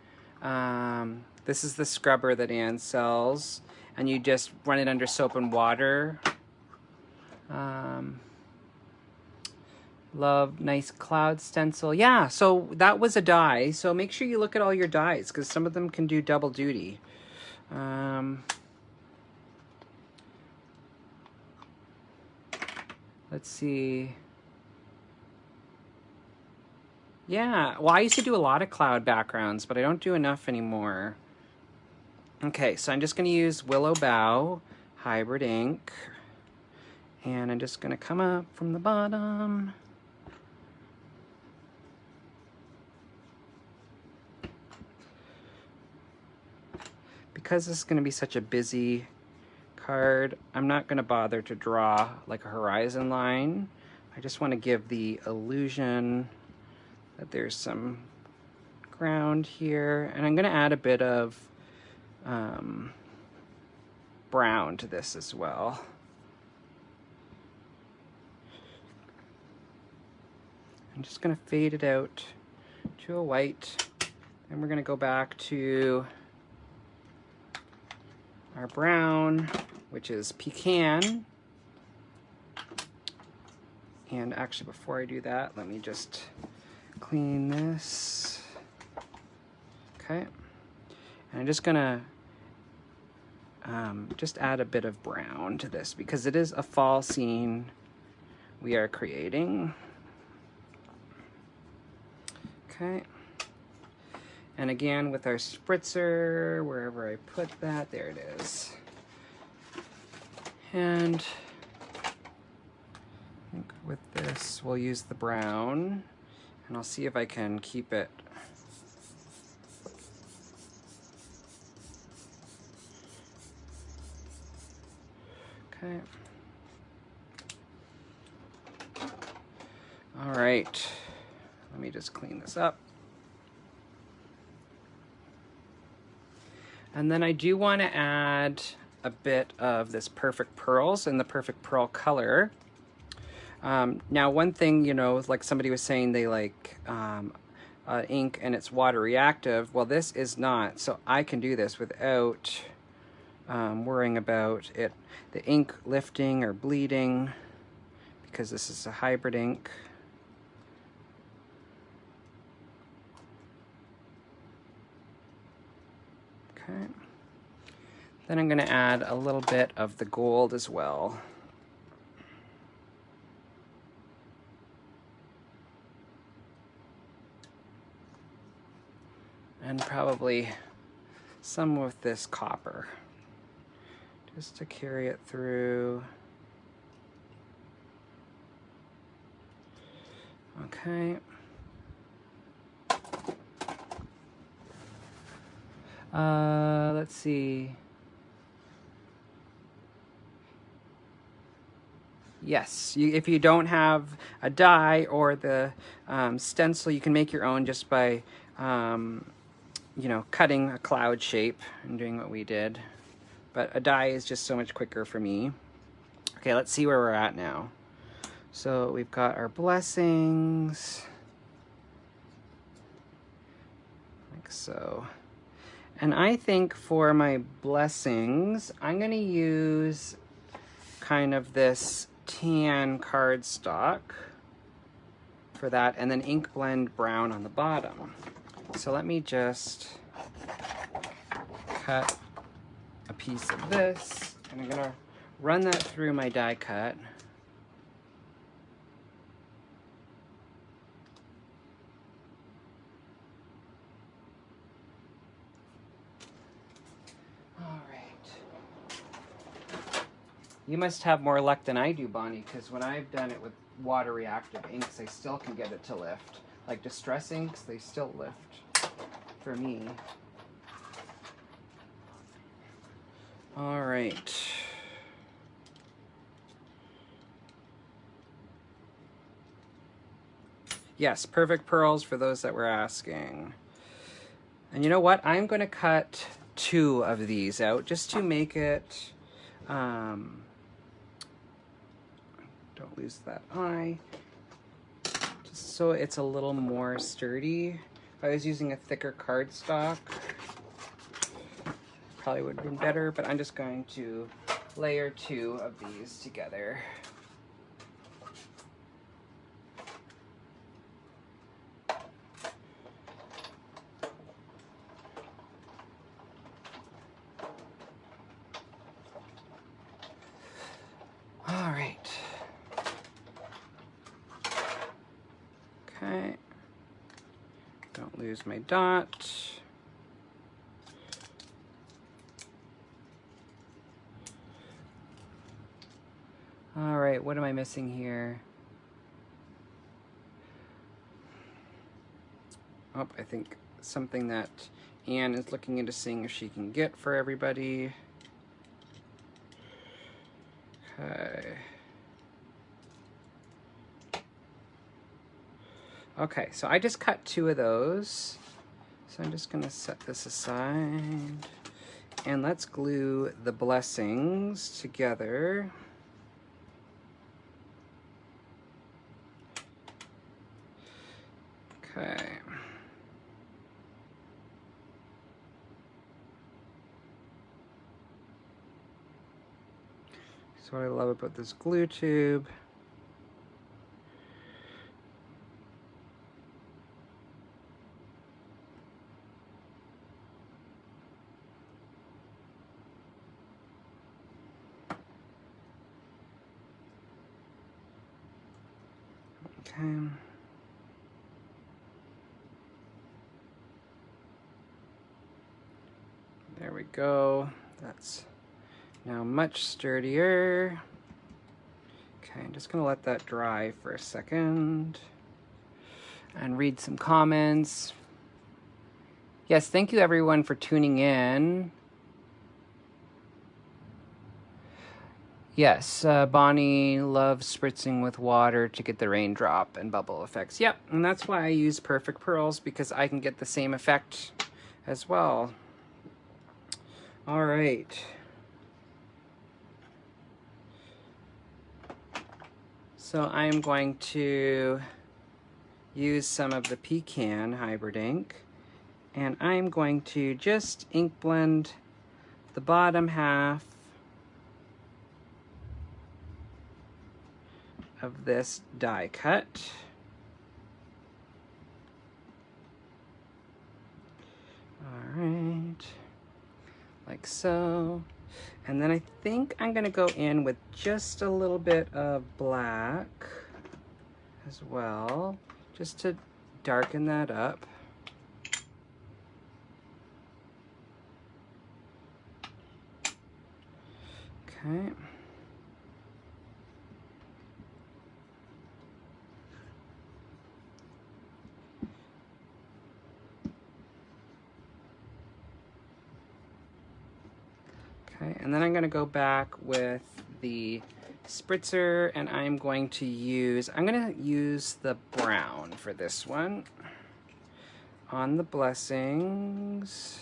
S1: This is the scrubber that Anne sells, and you just run it under soap and water. Love, nice cloud stencil. Yeah, so that was a die. So make sure you look at all your dies, because some of them can do double duty. Let's see. Yeah, well, I used to do a lot of cloud backgrounds, but I don't do enough anymore. Okay, so I'm just going to use Willow Bough Hybrid ink, and I'm just going to come up from the bottom. Because this is going to be such a busy card, I'm not going to bother to draw like a horizon line. I just want to give the illusion that there's some background here, and I'm going to add a bit of brown to this as well. I'm just going to fade it out to a white, and we're going to go back to our brown, which is pecan. And actually, before I do that, let me just clean this. Okay. And I'm just gonna just add a bit of brown to this because it is a fall scene we are creating. Okay. And again, with our spritzer, wherever I put that, there it is. And I think with this, we'll use the brown, and I'll see if I can keep it okay. All right, let me just clean this up. And then I do want to add a bit of this Perfect Pearls in the Perfect Pearl color. Now, one thing, you know, like somebody was saying they like ink and it's water reactive. Well, this is not, so I can do this without worrying about it, the ink lifting or bleeding, because this is a hybrid ink. Okay. Then I'm going to add a little bit of the gold as well. And probably some with this copper, just to carry it through. Okay. Let's see. Yes, if you don't have a die or the stencil, you can make your own just by you know, cutting a cloud shape and doing what we did. But a die is just so much quicker for me. Okay, let's see where we're at now. So we've got our blessings, like so. And I think for my blessings, I'm gonna use kind of this tan cardstock for that, and then ink blend brown on the bottom. So let me just cut a piece of this, and I'm gonna run that through my die cut. All right. You must have more luck than I do, Bonnie, because when I've done it with water reactive inks, I still can get it to lift. Like Distress inks, they still lift for me. All right. Yes, Perfect Pearls for those that were asking. And you know what? I'm going to cut 2 of these out just to make it, don't lose that eye, just so it's a little more sturdy. If I was using a thicker cardstock, probably would have been better, but I'm just going to layer 2 of these together. All right. Okay. Don't lose my dot. All right, what am I missing here? Oh, I think something that Anne is looking into seeing if she can get for everybody. Okay. Okay, so I just cut 2 of those. So I'm just going to set this aside. And let's glue the blessings together. Okay. So what I love about this glue tube. Okay. There we go. That's now much sturdier. Okay, I'm just gonna let that dry for a second and read some comments. Yes, thank you everyone for tuning in. Yes, Bonnie loves spritzing with water to get the raindrop and bubble effects. Yep, and that's why I use Perfect Pearls, because I can get the same effect as well. All right. So I'm going to use some of the Pecan hybrid ink, and I'm going to just ink blend the bottom half of this die cut. All right, like so. And then I think I'm gonna go in with just a little bit of black as well, just to darken that up. Okay. Okay, and then I'm going to go back with the spritzer, and I'm going to use the brown for this one on the blessings.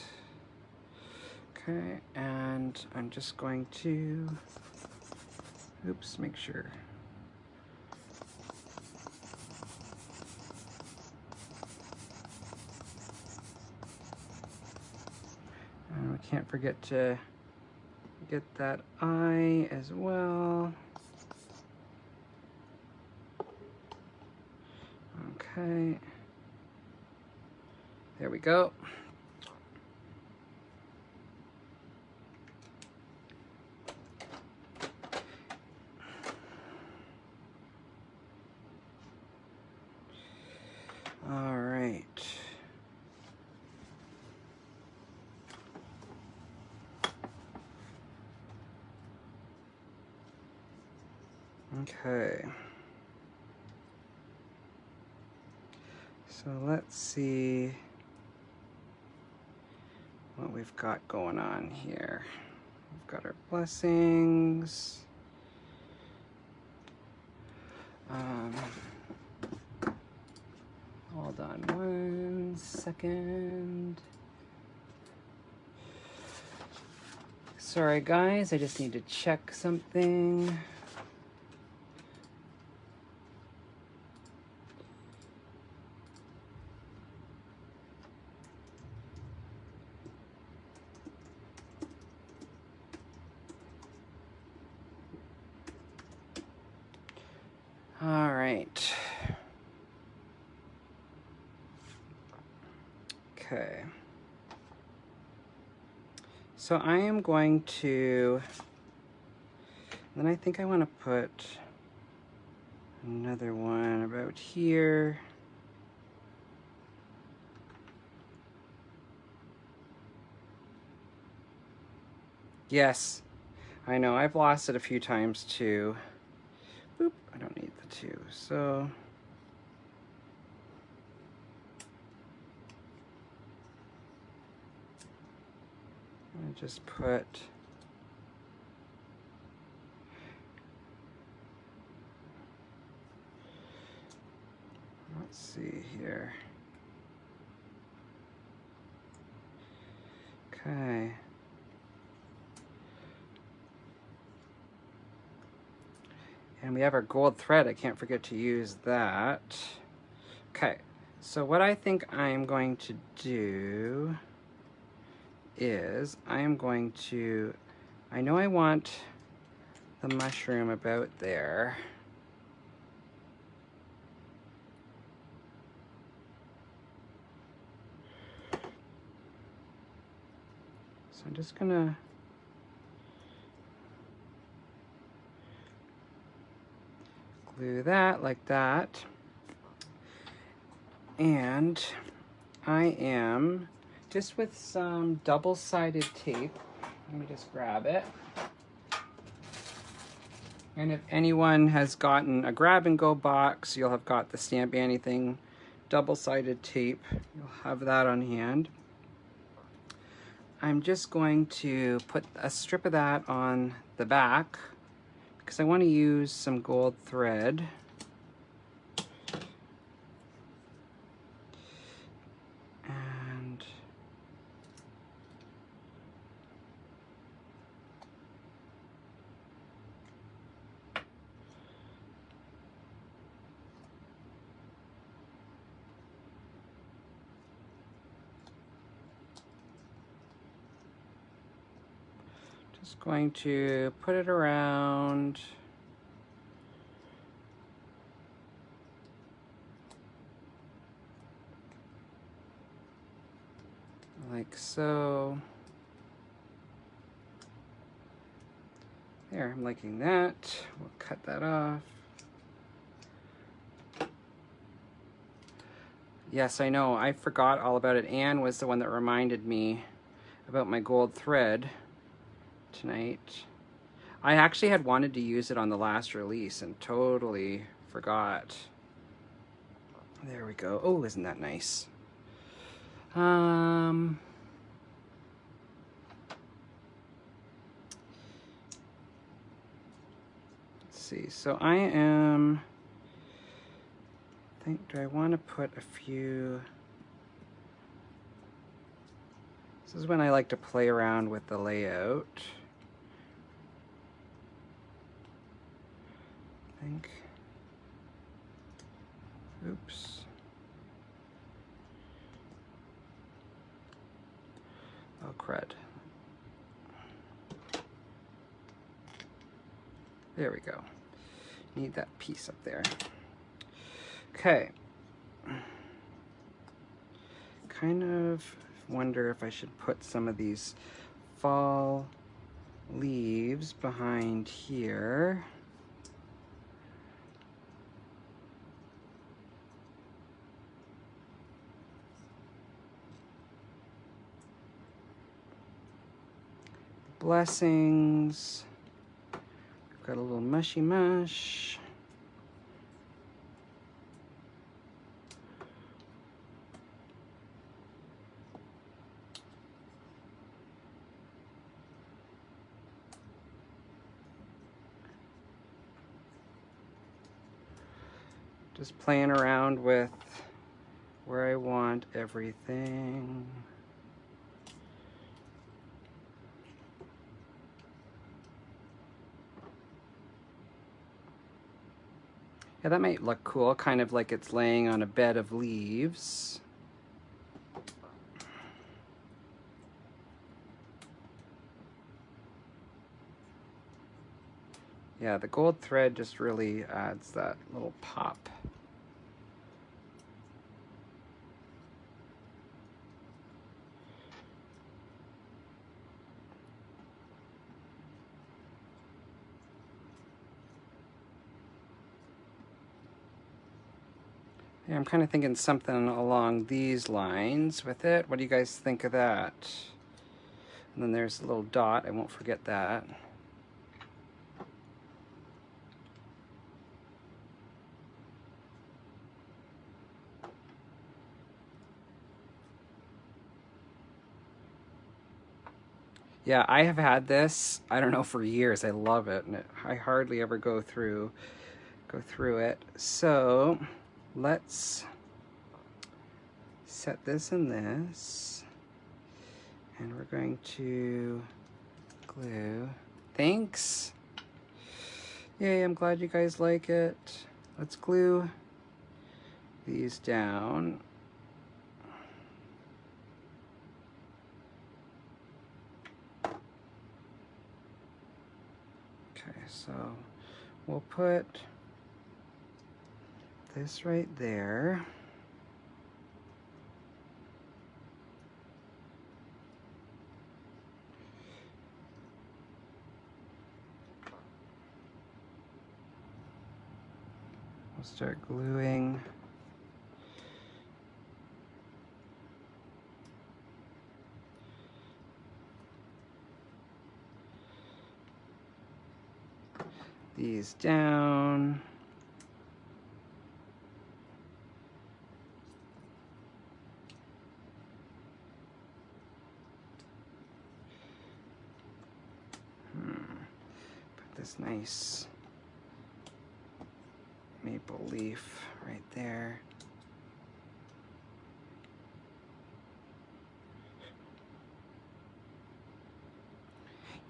S1: Okay, and I'm just going to, oops, make sure. And we can't forget to get that eye as well. Okay, there we go. All right. Okay. So let's see what we've got going on here. We've got our blessings. Hold on one second. Sorry guys, I just need to check something. All right. Okay. So I am going to, then I think I want to put another one about here. Yes, I know, I've lost it a few times too. Boop, I don't need the two, so. I just put, let's see here. Okay. And we have our gold thread. I can't forget to use that. Okay, so what I think I'm going to do is I know I want the mushroom about there. So I'm just gonna glue that like that. And I am just with some double-sided tape. Let me just grab it. And if anyone has gotten a grab-and-go box, you'll have got the Stamp Anniething double-sided tape. You'll have that on hand. I'm just going to put a strip of that on the back because I want to use some gold thread. And just going to put it around. Like so. There, I'm liking that. We'll cut that off. Yes, I know, I forgot all about it. Anne was the one that reminded me about my gold thread tonight. I actually had wanted to use it on the last release and totally forgot. There we go. Oh, isn't that nice? Let's see. So I am, do I want to put a few? This is when I like to play around with the layout. I think. Oops. Oh, crud. There we go. Need that piece up there. Okay. Kind of wonder if I should put some of these fall leaves behind here. Blessings. We've got a little mushy mush. Just playing around with where I want everything. Yeah, that might look cool, kind of like it's laying on a bed of leaves. Yeah, the gold thread just really adds that little pop. Yeah, I'm kind of thinking something along these lines with it. What do you guys think of that? And then there's a little dot, I won't forget that. Yeah, I have had this, I don't know, for years. I love it, and I hardly ever go through it. So let's set this and this, And we're going to glue. Thanks. Yay, I'm glad you guys like it. Let's glue these down. Okay, so we'll put this right there. We'll start gluing. These down. Put this nice maple leaf right there.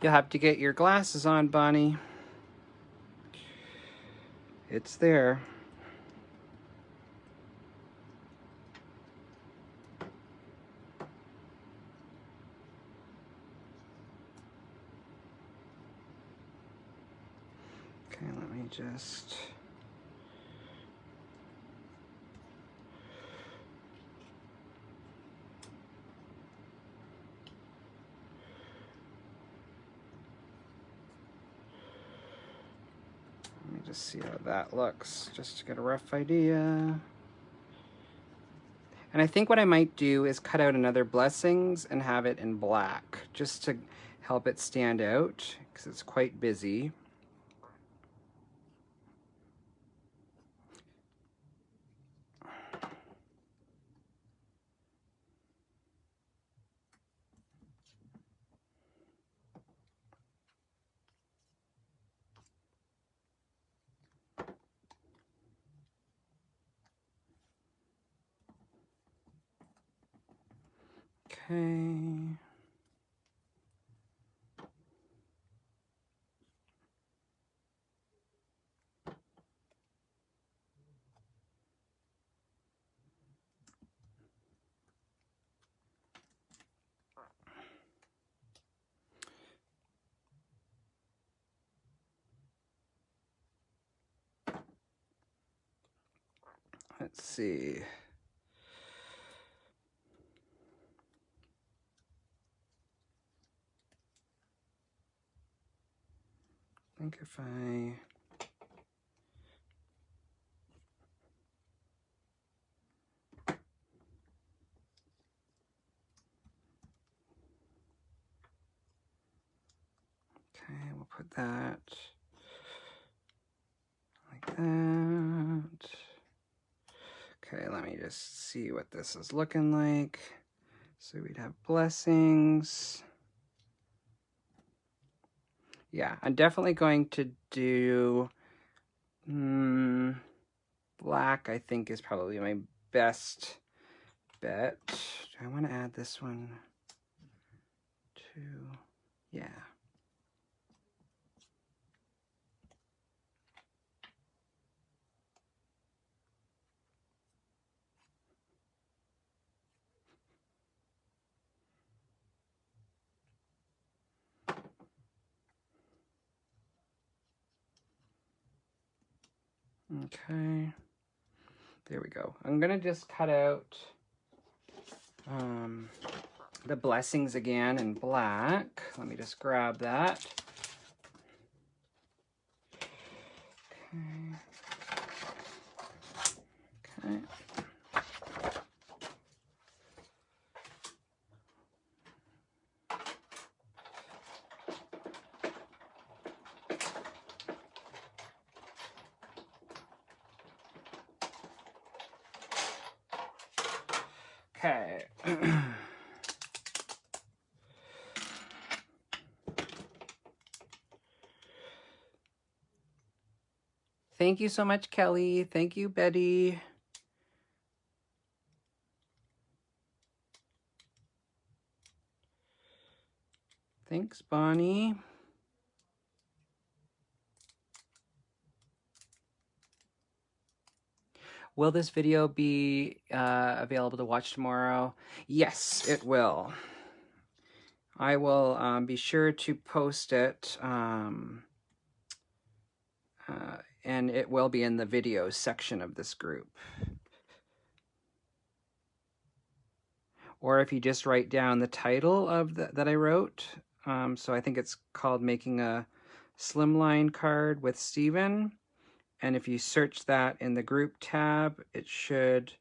S1: You'll have to get your glasses on, Bonnie. It's there. Okay, let me just... Let me just see how that looks, just to get a rough idea. And I think what I might do is cut out another blessings and have it in black, just to help it stand out, because it's quite busy. Okay. Let's see. I think if I... Okay, we'll put that like that. Okay, let me just see what this is looking like. So we'd have blessings. Yeah, I'm definitely going to do black, I think, is probably my best bet. Do I want to add this one to... Yeah. Okay, there we go. I'm gonna just cut out the blessings again in black. Let me just grab that. Okay. Okay. Okay. Thank you so much, Kelly. Thank you, Betty. Thanks, Bonnie. Will this video be available to watch tomorrow? Yes, it will. I will be sure to post it, and it will be in the videos section of this group. Or if you just write down the title of that I wrote, so I think it's called Making a Slimline Card with Stephen. And if you search that in the group tab, it should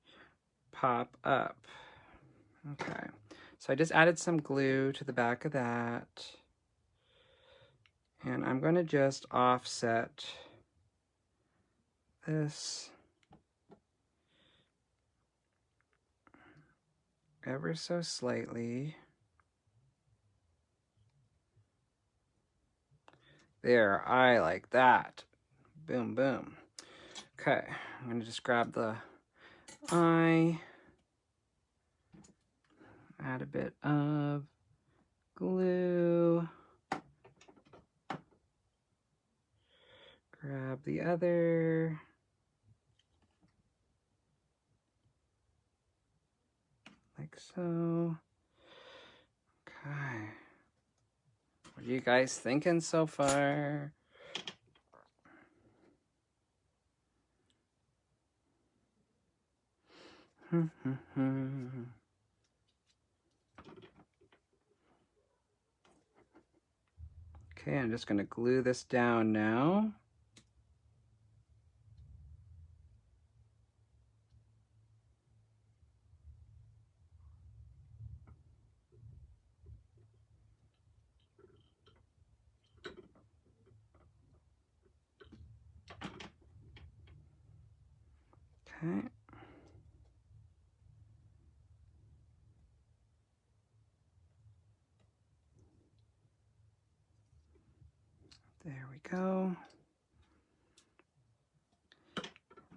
S1: pop up. Okay, so I just added some glue to the back of that. And I'm going to just offset this ever so slightly. There, I like that. Boom, boom. Okay, I'm going to just grab the eye, add a bit of glue, grab the other, like so. Okay. What are you guys thinking so far? Okay, I'm just going to glue this down now. Okay. There we go.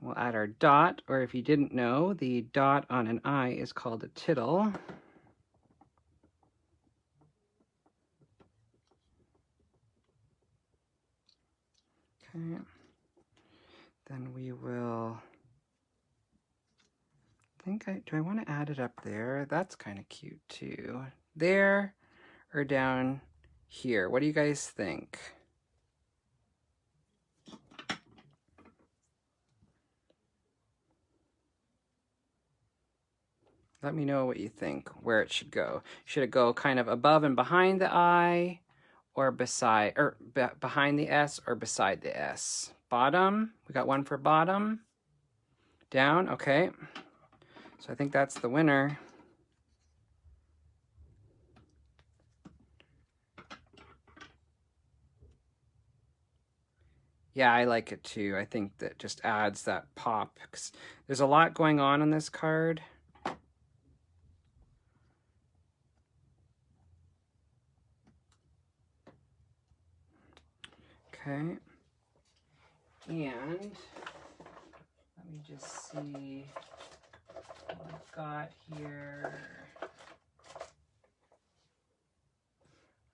S1: We'll add our dot, or if you didn't know, the dot on an eye is called a tittle. Okay. Then we will, do I want to add it up there? That's kind of cute too. There or down here? What do you guys think? Let me know what you think, where it should go. Should it go kind of above and behind the I, or beside, or behind the S, or beside the S? Bottom, we got one for bottom. Down, okay. So I think that's the winner. Yeah, I like it too. I think that just adds that pop. There's a lot going on this card. Okay. And let me just see what I've got here.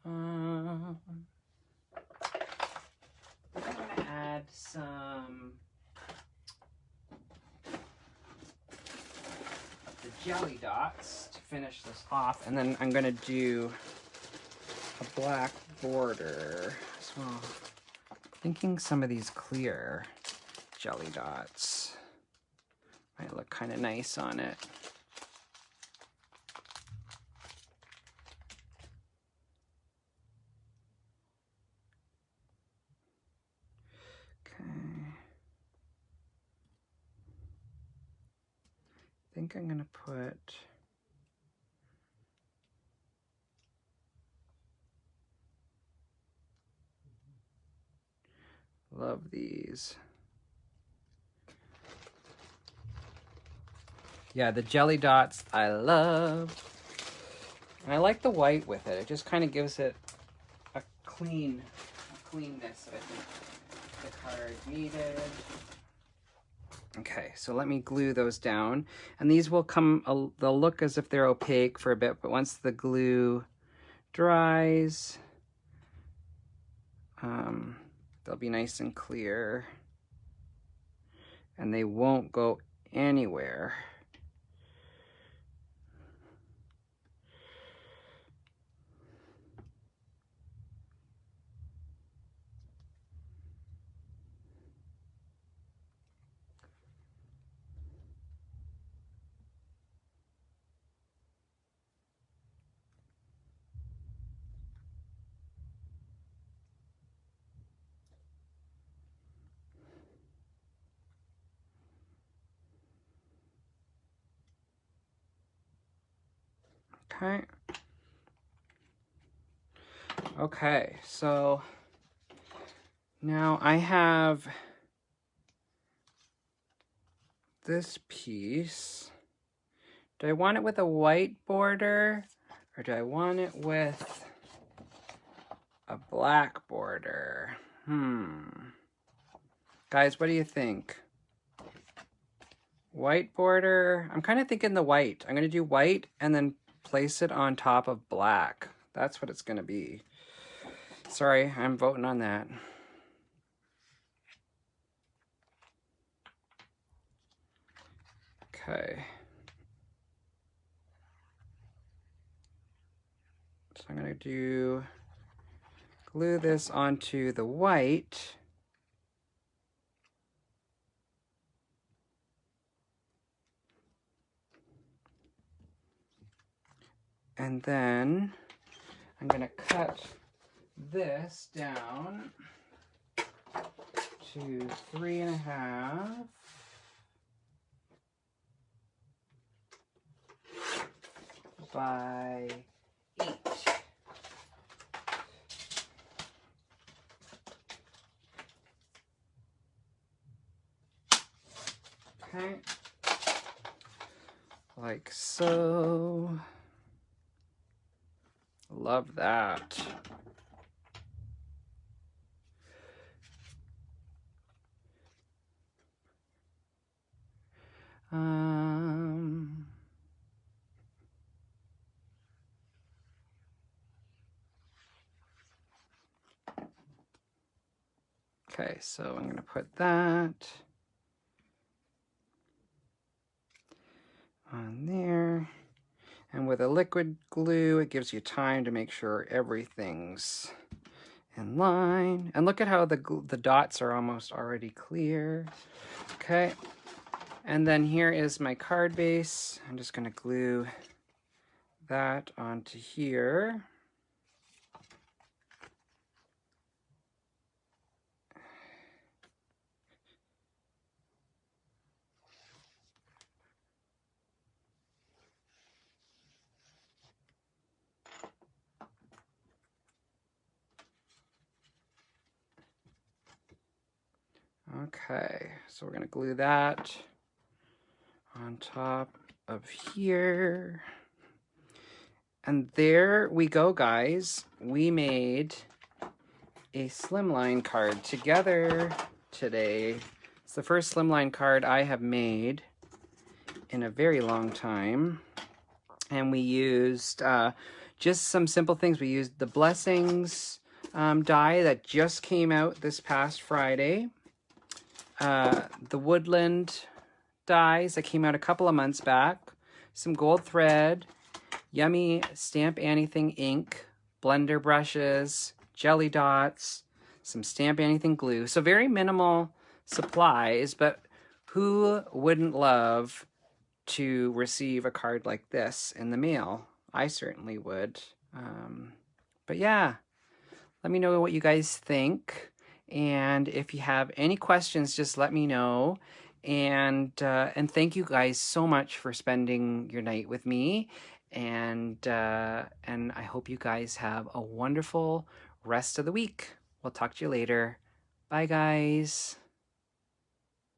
S1: I'm gonna add some of the jelly dots to finish this off, and then I'm gonna do a black border as well. Thinking some of these clear jelly dots might look kind of nice on it. Okay. I think I'm gonna put love these. Yeah, the jelly dots I love. And I like the white with it. It just kind of gives it a cleanness that I think the card needed. Okay, so let me glue those down. And these will come, they'll look as if they're opaque for a bit, but once the glue dries, they'll be nice and clear, and they won't go anywhere. Okay. Okay, so now I have this piece. Do I want it with a white border, or do I want it with a black border? Guys, what do you think? White border? I'm kind of thinking the white. I'm going to do white and then place it on top of black. That's what it's going to be. Sorry, I'm voting on that. Okay. So I'm going to glue this onto the white. And then I'm going to cut this down to 3.5 by 8. Okay, like so. Love that. Okay, so I'm going to put that on there. And with a liquid glue, it gives you time to make sure everything's in line. And look at how the dots are almost already clear. Okay, and then here is my card base. I'm just going to glue that onto here. Okay, so we're going to glue that on top of here. And there we go, guys. We made a slimline card together today. It's the first slimline card I have made in a very long time. And we used just some simple things. We used the Blessings die that just came out this past Friday. The Woodland Dyes that came out a couple of months back. Some gold thread. Yummy Stamp Anniething ink, blender brushes, jelly dots, some Stamp Anniething glue. So very minimal supplies, but who wouldn't love to receive a card like this in the mail? I certainly would. But yeah, let me know what you guys think. And if you have any questions, just let me know. And thank you guys so much for spending your night with me. And I hope you guys have a wonderful rest of the week. We'll talk to you later. Bye, guys.